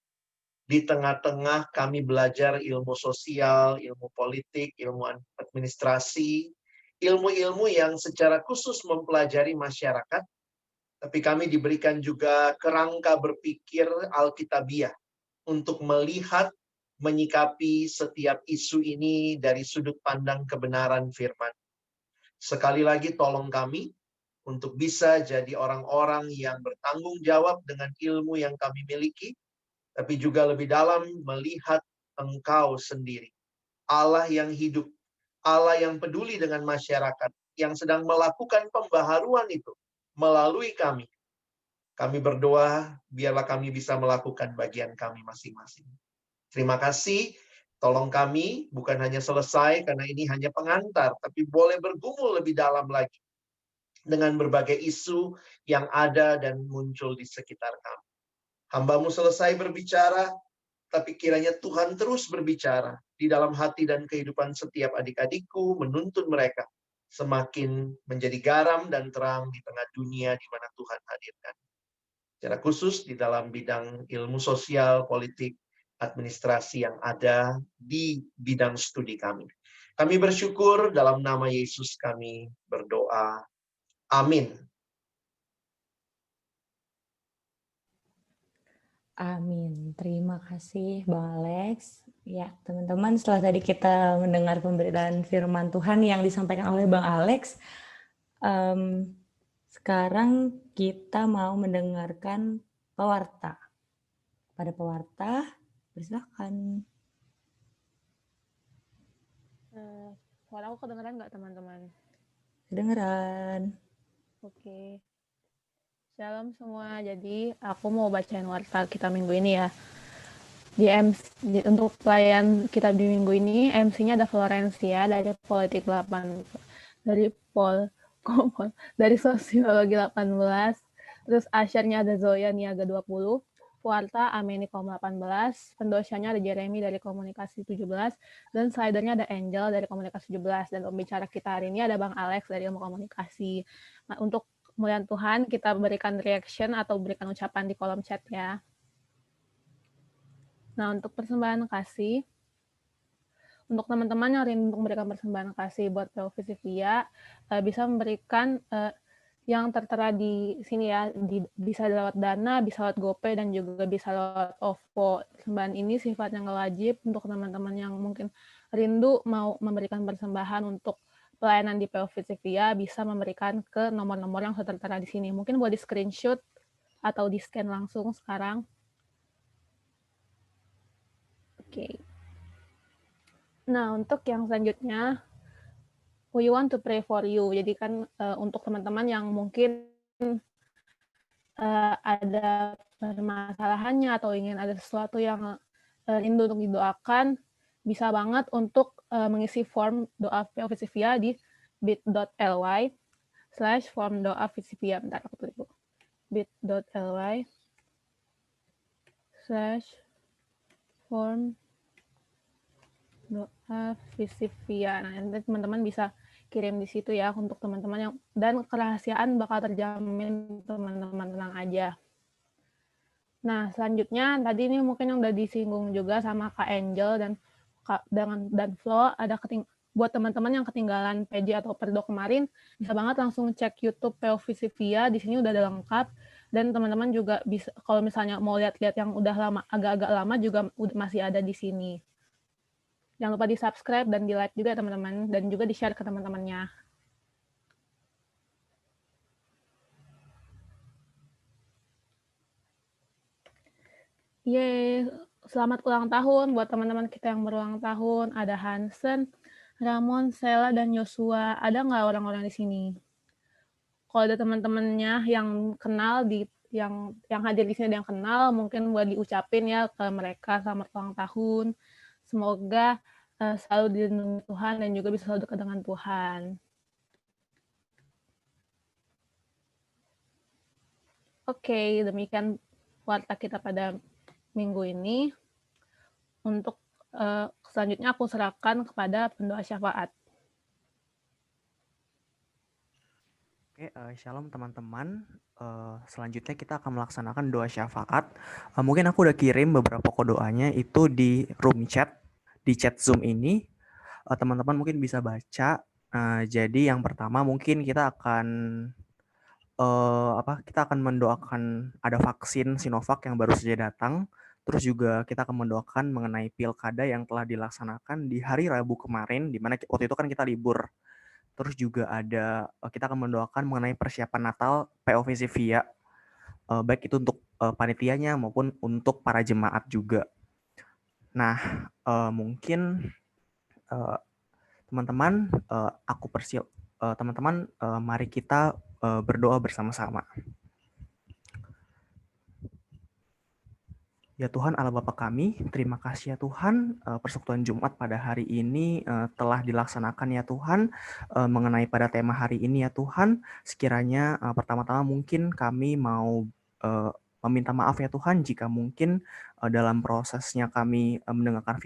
Di tengah-tengah kami belajar ilmu sosial, ilmu politik, ilmu administrasi, ilmu-ilmu yang secara khusus mempelajari masyarakat, tapi kami diberikan juga kerangka berpikir Alkitabiah untuk melihat, menyikapi setiap isu ini dari sudut pandang kebenaran firman. Sekali lagi tolong kami untuk bisa jadi orang-orang yang bertanggung jawab dengan ilmu yang kami miliki, tapi juga lebih dalam melihat Engkau sendiri. Allah yang hidup, Allah yang peduli dengan masyarakat, yang sedang melakukan pembaharuan itu melalui kami. Kami berdoa, biarlah kami bisa melakukan bagian kami masing-masing. Terima kasih. Tolong kami bukan hanya selesai karena ini hanya pengantar, tapi boleh bergumul lebih dalam lagi dengan berbagai isu yang ada dan muncul di sekitar kami. Hamba-Mu selesai berbicara, tapi kiranya Tuhan terus berbicara di dalam hati dan kehidupan setiap adik-adikku, menuntun mereka semakin menjadi garam dan terang di tengah dunia di mana Tuhan hadirkan. Secara khusus di dalam bidang ilmu sosial, politik, administrasi yang ada di bidang studi kami. Kami bersyukur dalam nama Yesus kami berdoa. Amin. Amin. Terima kasih Bang Alex. Ya, teman-teman, setelah tadi kita mendengar pemberitaan firman Tuhan yang disampaikan oleh Bang Alex, sekarang kita mau mendengarkan pewarta. Pada pewarta, bersilakan. Suara aku kedengeran nggak teman-teman? Kedengeran. Oke. Shalom semua. Jadi aku mau bacain warta kita minggu ini ya. Untuk pelayan kita di minggu ini, MC-nya ada Florencia dari Politik 8, dari Sosiologi 18, terus Asyarnya ada Zoya Niaga 20, Puarta Amenikom 18, pendosanya ada Jeremy dari Komunikasi 17, dan slidernya ada Angel dari Komunikasi 17, dan pembicara kita hari ini ada Bang Alex dari Ilmu Komunikasi. Nah, untuk kemuliaan Tuhan, kita berikan reaction atau berikan ucapan di kolom chat ya. Nah, untuk persembahan kasih, Untuk teman-teman yang rindu memberikan persembahan kasih buat PO Visivia, bisa memberikan yang tertera di sini ya, bisa lewat Dana, bisa lewat GoPay, dan juga bisa lewat OVO. Persembahan ini sifatnya nggak wajib untuk teman-teman yang mungkin rindu mau memberikan persembahan untuk pelayanan di PO Visivia, bisa memberikan ke nomor-nomor yang sudah tertera di sini. Mungkin boleh di screenshot atau di scan langsung sekarang. Oke. Nah, untuk yang selanjutnya, we want to pray for you. Jadi kan untuk teman-teman yang mungkin ada permasalahannya atau ingin ada sesuatu yang rindu untuk didoakan, bisa banget untuk mengisi form doa PO Visivia di bit.ly/form doa Visivia. Bentar, aku tulis dulu. bit.ly/form doa Visivia. Nah, nanti teman-teman bisa kirim di situ ya untuk teman-teman yang, dan kerahasiaan bakal terjamin, teman-teman tenang aja. Nah, selanjutnya tadi ini mungkin yang udah disinggung juga sama Kak Angel dan Flo, ada buat teman-teman yang ketinggalan PJ atau Perdo kemarin, bisa banget langsung cek YouTube PO Visivia, di sini udah ada lengkap, dan teman-teman juga bisa kalau misalnya mau lihat-lihat yang udah lama, agak-agak lama juga masih ada di sini. Jangan lupa di-subscribe dan di-like juga teman-teman, dan juga di-share ke teman-temannya. Yeay, selamat ulang tahun buat teman-teman kita yang berulang tahun. Ada Hansen, Ramon, Sela, dan Yosua. Ada nggak orang-orang di sini? Kalau ada teman-temannya yang kenal yang hadir di sini ada yang kenal, mungkin buat diucapin ya ke mereka selamat ulang tahun. Semoga selalu dilindungi Tuhan dan juga bisa selalu dekat dengan Tuhan. Oke, demikian warta kita pada minggu ini. Untuk selanjutnya aku serahkan kepada pendoa syafaat. Oke, shalom teman-teman. Selanjutnya kita akan melaksanakan doa syafaat. Mungkin aku udah kirim beberapa kode doanya itu di room chat, di chat Zoom ini. Teman-teman mungkin bisa baca. Jadi yang pertama mungkin kita akan kita akan mendoakan ada vaksin Sinovac yang baru saja datang. Terus juga kita akan mendoakan mengenai pilkada yang telah dilaksanakan di hari Rabu kemarin, di mana waktu itu kan kita libur. Terus juga ada kita akan mendoakan mengenai persiapan Natal PO Visivia, baik itu untuk panitianya maupun untuk para jemaat juga. Nah, mungkin teman-teman, teman-teman, mari kita berdoa bersama-sama. Ya Tuhan Allah Bapa kami, terima kasih ya Tuhan, persekutuan Jumat pada hari ini telah dilaksanakan ya Tuhan, mengenai pada tema hari ini ya Tuhan. Sekiranya pertama-tama mungkin kami mau meminta maaf ya Tuhan jika mungkin dalam prosesnya kami mendengarkan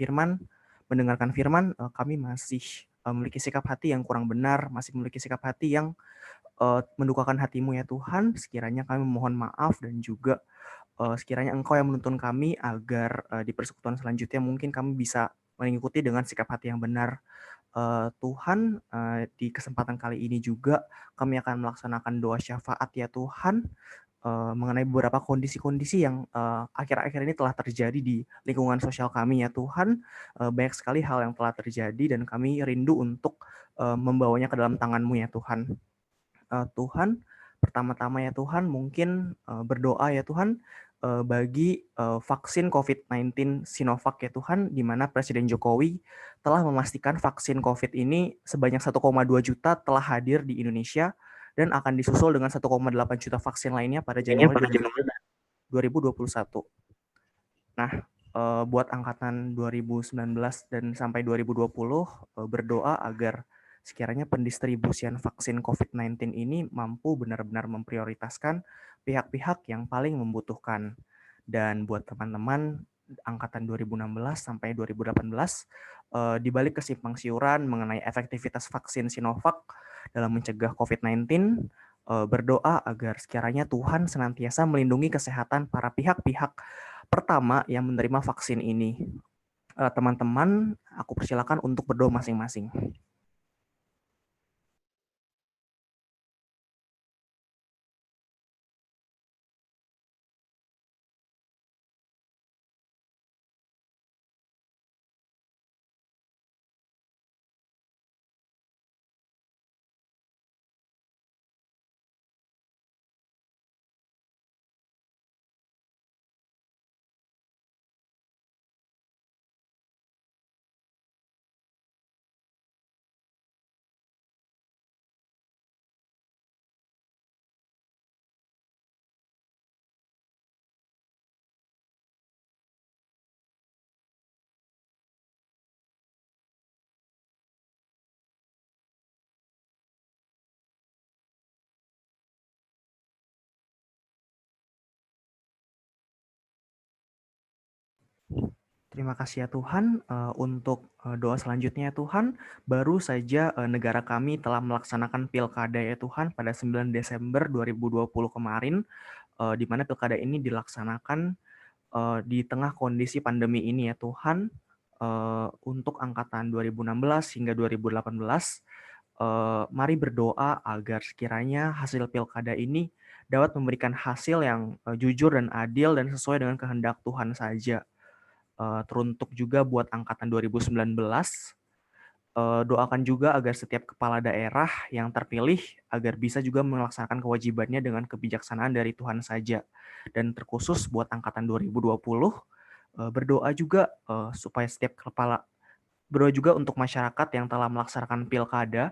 firman, kami masih memiliki sikap hati yang kurang benar, masih memiliki sikap hati yang mendukakan hati-Mu ya Tuhan. Sekiranya kami mohon maaf, dan juga sekiranya Engkau yang menuntun kami agar di persekutuan selanjutnya mungkin kami bisa mengikuti dengan sikap hati yang benar. Tuhan, di kesempatan kali ini juga kami akan melaksanakan doa syafaat ya Tuhan, mengenai beberapa kondisi-kondisi yang akhir-akhir ini telah terjadi di lingkungan sosial kami ya Tuhan. Banyak sekali hal yang telah terjadi dan kami rindu untuk membawanya ke dalam tangan-Mu ya Tuhan. Tuhan, pertama-tama ya Tuhan mungkin berdoa ya Tuhan bagi vaksin COVID-19 Sinovac ya Tuhan, di mana Presiden Jokowi telah memastikan vaksin COVID ini sebanyak 1,2 juta telah hadir di Indonesia dan akan disusul dengan 1,8 juta vaksin lainnya pada Januari 2021. Nah, buat angkatan 2019 dan sampai 2020 berdoa agar sekiranya pendistribusian vaksin COVID-19 ini mampu benar-benar memprioritaskan pihak-pihak yang paling membutuhkan. Dan buat teman-teman angkatan 2016 sampai 2018, di balik kesimpang siuran mengenai efektivitas vaksin Sinovac dalam mencegah COVID-19, berdoa agar sekiranya Tuhan senantiasa melindungi kesehatan para pihak-pihak pertama yang menerima vaksin ini. teman-teman, aku persilakan untuk berdoa masing-masing. Terima kasih ya Tuhan untuk doa selanjutnya ya Tuhan. Baru saja negara kami telah melaksanakan pilkada ya Tuhan pada 9 Desember 2020 kemarin, di mana pilkada ini dilaksanakan di tengah kondisi pandemi ini ya Tuhan. Untuk angkatan 2016 hingga 2018, mari berdoa agar sekiranya hasil pilkada ini dapat memberikan hasil yang jujur dan adil dan sesuai dengan kehendak Tuhan saja. Teruntuk juga buat angkatan 2019, doakan juga agar setiap kepala daerah yang terpilih agar bisa juga melaksanakan kewajibannya dengan kebijaksanaan dari Tuhan saja. Dan terkhusus buat angkatan 2020, berdoa juga supaya setiap kepala, berdoa juga untuk masyarakat yang telah melaksanakan pilkada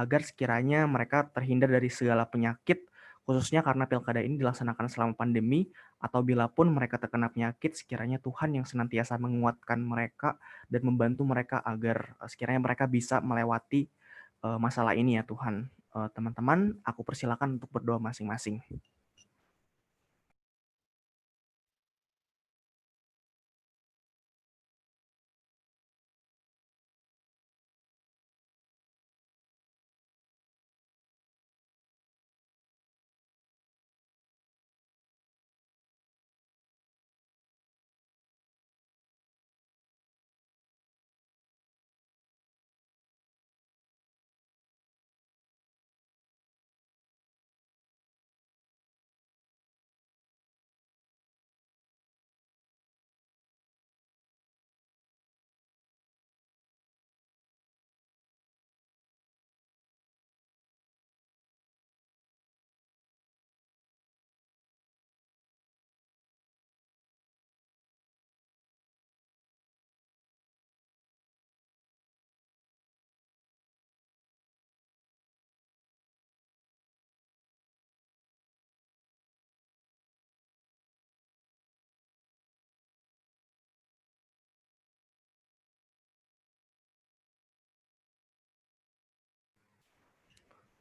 agar sekiranya mereka terhindar dari segala penyakit, khususnya karena pilkada ini dilaksanakan selama pandemi, atau bila pun mereka terkena penyakit, sekiranya Tuhan yang senantiasa menguatkan mereka dan membantu mereka agar sekiranya mereka bisa melewati masalah ini ya Tuhan. Teman-teman, aku persilakan untuk berdoa masing-masing.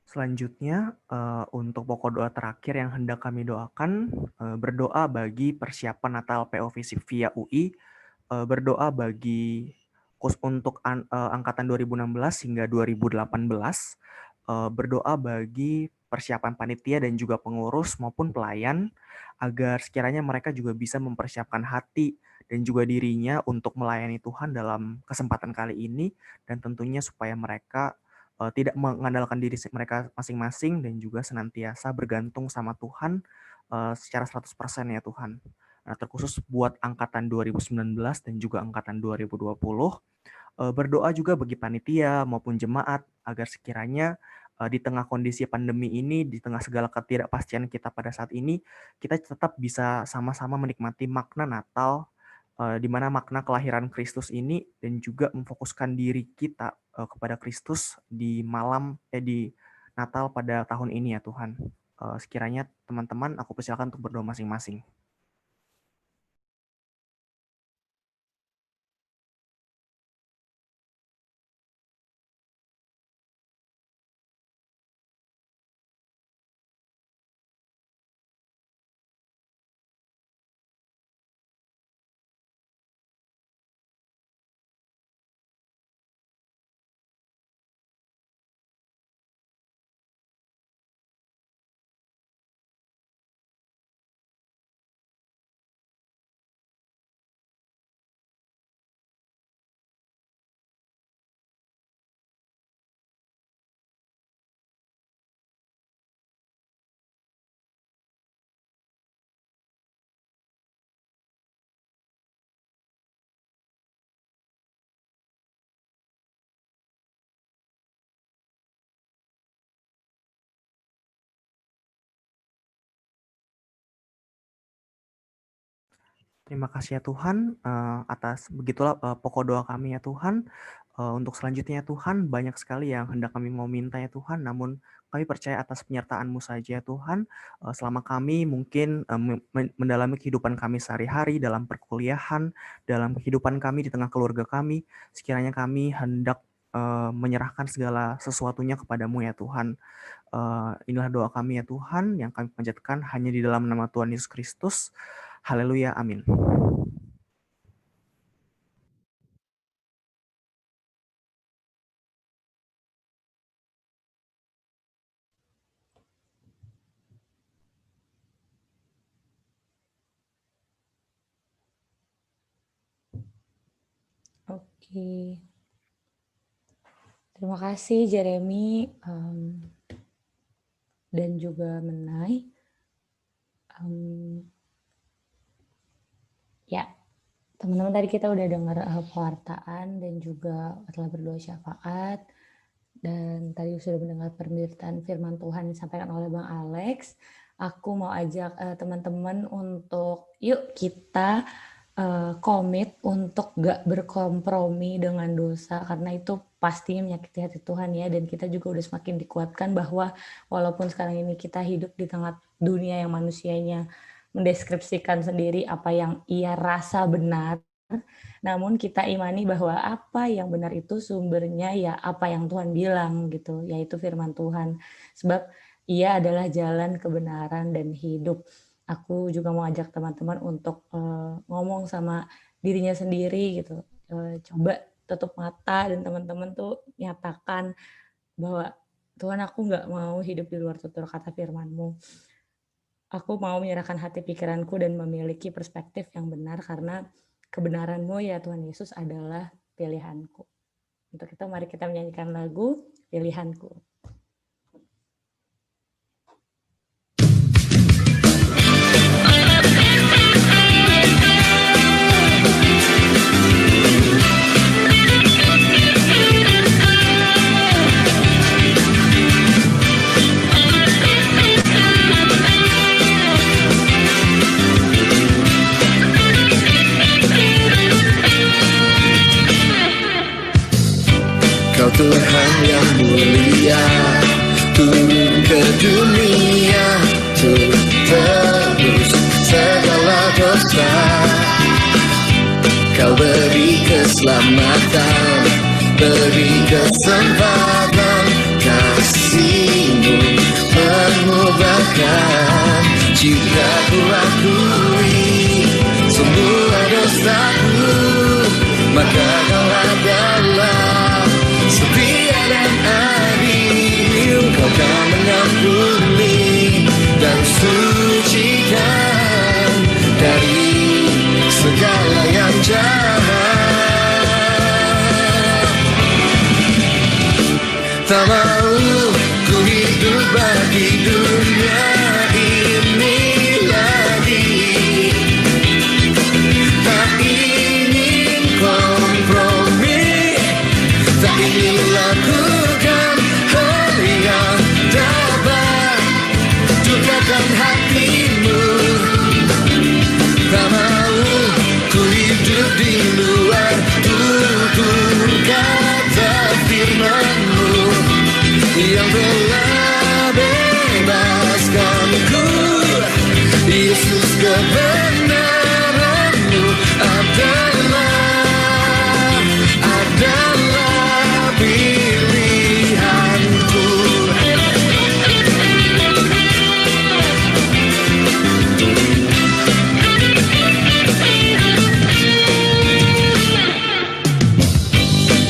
Selanjutnya, untuk pokok doa terakhir yang hendak kami doakan, berdoa bagi persiapan Natal PO Visip via UI, berdoa bagi untuk angkatan 2016 hingga 2018, berdoa bagi persiapan panitia dan juga pengurus maupun pelayan, agar sekiranya mereka juga bisa mempersiapkan hati dan juga dirinya untuk melayani Tuhan dalam kesempatan kali ini, dan tentunya supaya mereka tidak mengandalkan diri mereka masing-masing dan juga senantiasa bergantung sama Tuhan secara 100% ya Tuhan. Nah, terkhusus buat angkatan 2019 dan juga angkatan 2020, berdoa juga bagi panitia maupun jemaat agar sekiranya di tengah kondisi pandemi ini, di tengah segala ketidakpastian kita pada saat ini, kita tetap bisa sama-sama menikmati makna Natal, di mana makna kelahiran Kristus ini, dan juga memfokuskan diri kita kepada Kristus di di Natal pada tahun ini ya Tuhan. Sekiranya teman-teman, aku persilakan untuk berdoa masing-masing. Terima kasih ya Tuhan atas begitulah pokok doa kami ya Tuhan. Untuk selanjutnya ya Tuhan, banyak sekali yang hendak kami mau minta ya Tuhan, namun kami percaya atas penyertaan-Mu saja ya Tuhan. Selama kami mungkin mendalami kehidupan kami sehari-hari, dalam perkuliahan, dalam kehidupan kami di tengah keluarga kami, sekiranya kami hendak menyerahkan segala sesuatunya kepadamu ya Tuhan. Inilah doa kami ya Tuhan, yang kami panjatkan hanya di dalam nama Tuhan Yesus Kristus. Haleluya, amin. Oke. Terima kasih Jeremy dan juga Menai. Ya, teman-teman tadi kita udah dengar pewartaan dan juga telah berdoa syafaat. Dan tadi sudah mendengar pemberitaan firman Tuhan disampaikan oleh Bang Alex. Aku mau ajak teman-teman untuk yuk kita komit untuk gak berkompromi dengan dosa, karena itu pasti menyakiti hati Tuhan ya. Dan kita juga udah semakin dikuatkan bahwa walaupun sekarang ini kita hidup di tengah dunia yang manusianya mendeskripsikan sendiri apa yang ia rasa benar, namun kita imani bahwa apa yang benar itu sumbernya ya apa yang Tuhan bilang gitu, yaitu firman Tuhan. Sebab ia adalah jalan kebenaran dan hidup. Aku juga mau ajak teman-teman untuk ngomong sama dirinya sendiri gitu. Coba tutup mata dan teman-teman tuh nyatakan bahwa Tuhan, aku nggak mau hidup di luar tutur kata firman-Mu. Aku mau menyerahkan hati pikiranku dan memiliki perspektif yang benar, karena kebenaran-Mu ya Tuhan Yesus adalah pilihanku. Untuk itu mari kita menyanyikan lagu Pilihanku. Kau Tuhan yang mulia, turun ke dunia untuk tebus segala dosa. Kau beri keselamatan, beri kesempatan, kasih-Mu mengubahkan. Jika ku akui semua dosaku, maka Kau adalah setia dan adil. Kau kan mengampuni dan sucikan dari segala yang jahat. Tak mau ku hidup bagi dunia ini lagi. Tak ingin kompromi, tak ingin lakukan hal yang dapat dukatkan hati-Mu. Tak mau ku hidup di luar tutur kata firman-Mu yang telah bebaskanku. Yesus, kebenaran-Mu adalah pilihanku.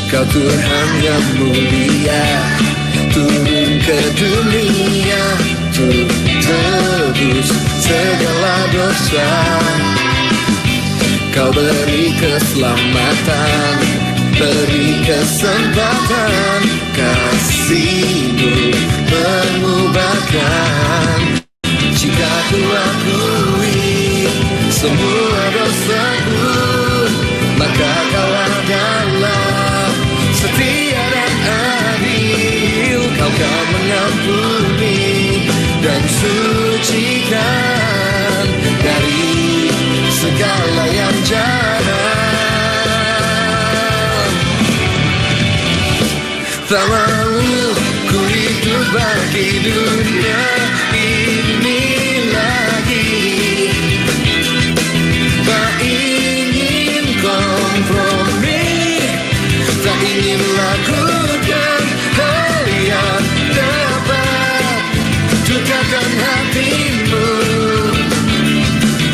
Kau Tuhan yang mulia, turun ke dunia untuk tebus segala dosa. Kau beri keselamatan, beri kesempatan, kasih-Mu mengubahkan. Jika ku akui semua dosaku, maka Kau adalah setia dan adil. Kau kan mengampuni dan sucikan dari segala Tak mau ku hidup bagi dunia ini lagi. Tak ingin kompromi, tak ingin lakukan hal yang dapat dukakan hatimu.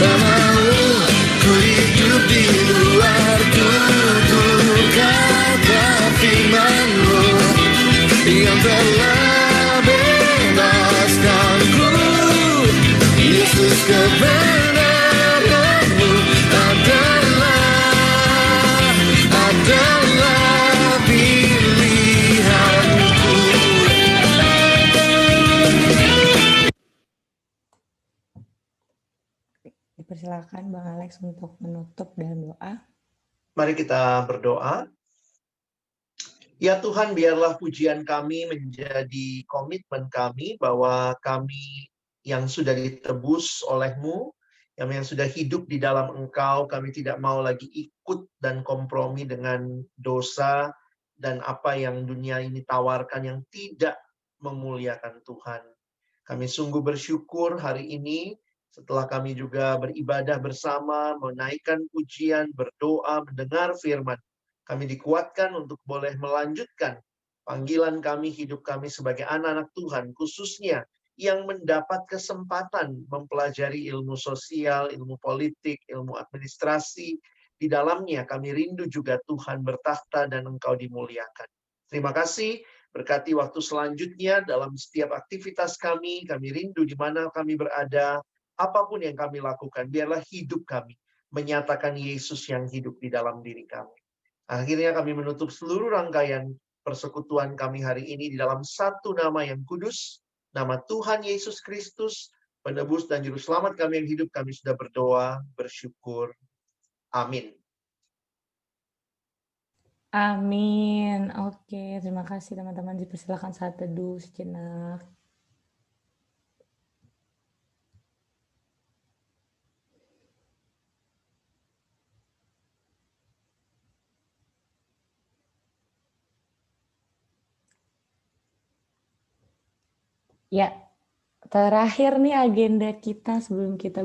Tak mau ku hidup di luar tutur kata firman-Mu yang telah bebaskanku. Yesus, kebenaran-Mu adalah pilihanku. Dipersilakan Bang Alex untuk menutup dalam doa. Mari kita berdoa. Ya Tuhan, biarlah pujian kami menjadi komitmen kami bahwa kami yang sudah ditebus oleh-Mu, yang sudah hidup di dalam Engkau, kami tidak mau lagi ikut dan kompromi dengan dosa dan apa yang dunia ini tawarkan yang tidak memuliakan Tuhan. Kami sungguh bersyukur hari ini setelah kami juga beribadah bersama, menaikkan pujian, berdoa, mendengar firman. Kami dikuatkan untuk boleh melanjutkan panggilan kami, hidup kami sebagai anak-anak Tuhan, khususnya yang mendapat kesempatan mempelajari ilmu sosial, ilmu politik, ilmu administrasi. Di dalamnya kami rindu juga Tuhan bertakhta dan Engkau dimuliakan. Terima kasih, berkati waktu selanjutnya dalam setiap aktivitas kami rindu di mana kami berada, apapun yang kami lakukan, biarlah hidup kami menyatakan Yesus yang hidup di dalam diri kami. Akhirnya kami menutup seluruh rangkaian persekutuan kami hari ini di dalam satu nama yang kudus, nama Tuhan Yesus Kristus, penebus dan juru selamat kami yang hidup. Kami sudah berdoa, bersyukur. Amin. Amin. Oke, terima kasih teman-teman. Dipersilakan saat teduh sejenak. Ya, terakhir nih agenda kita sebelum kita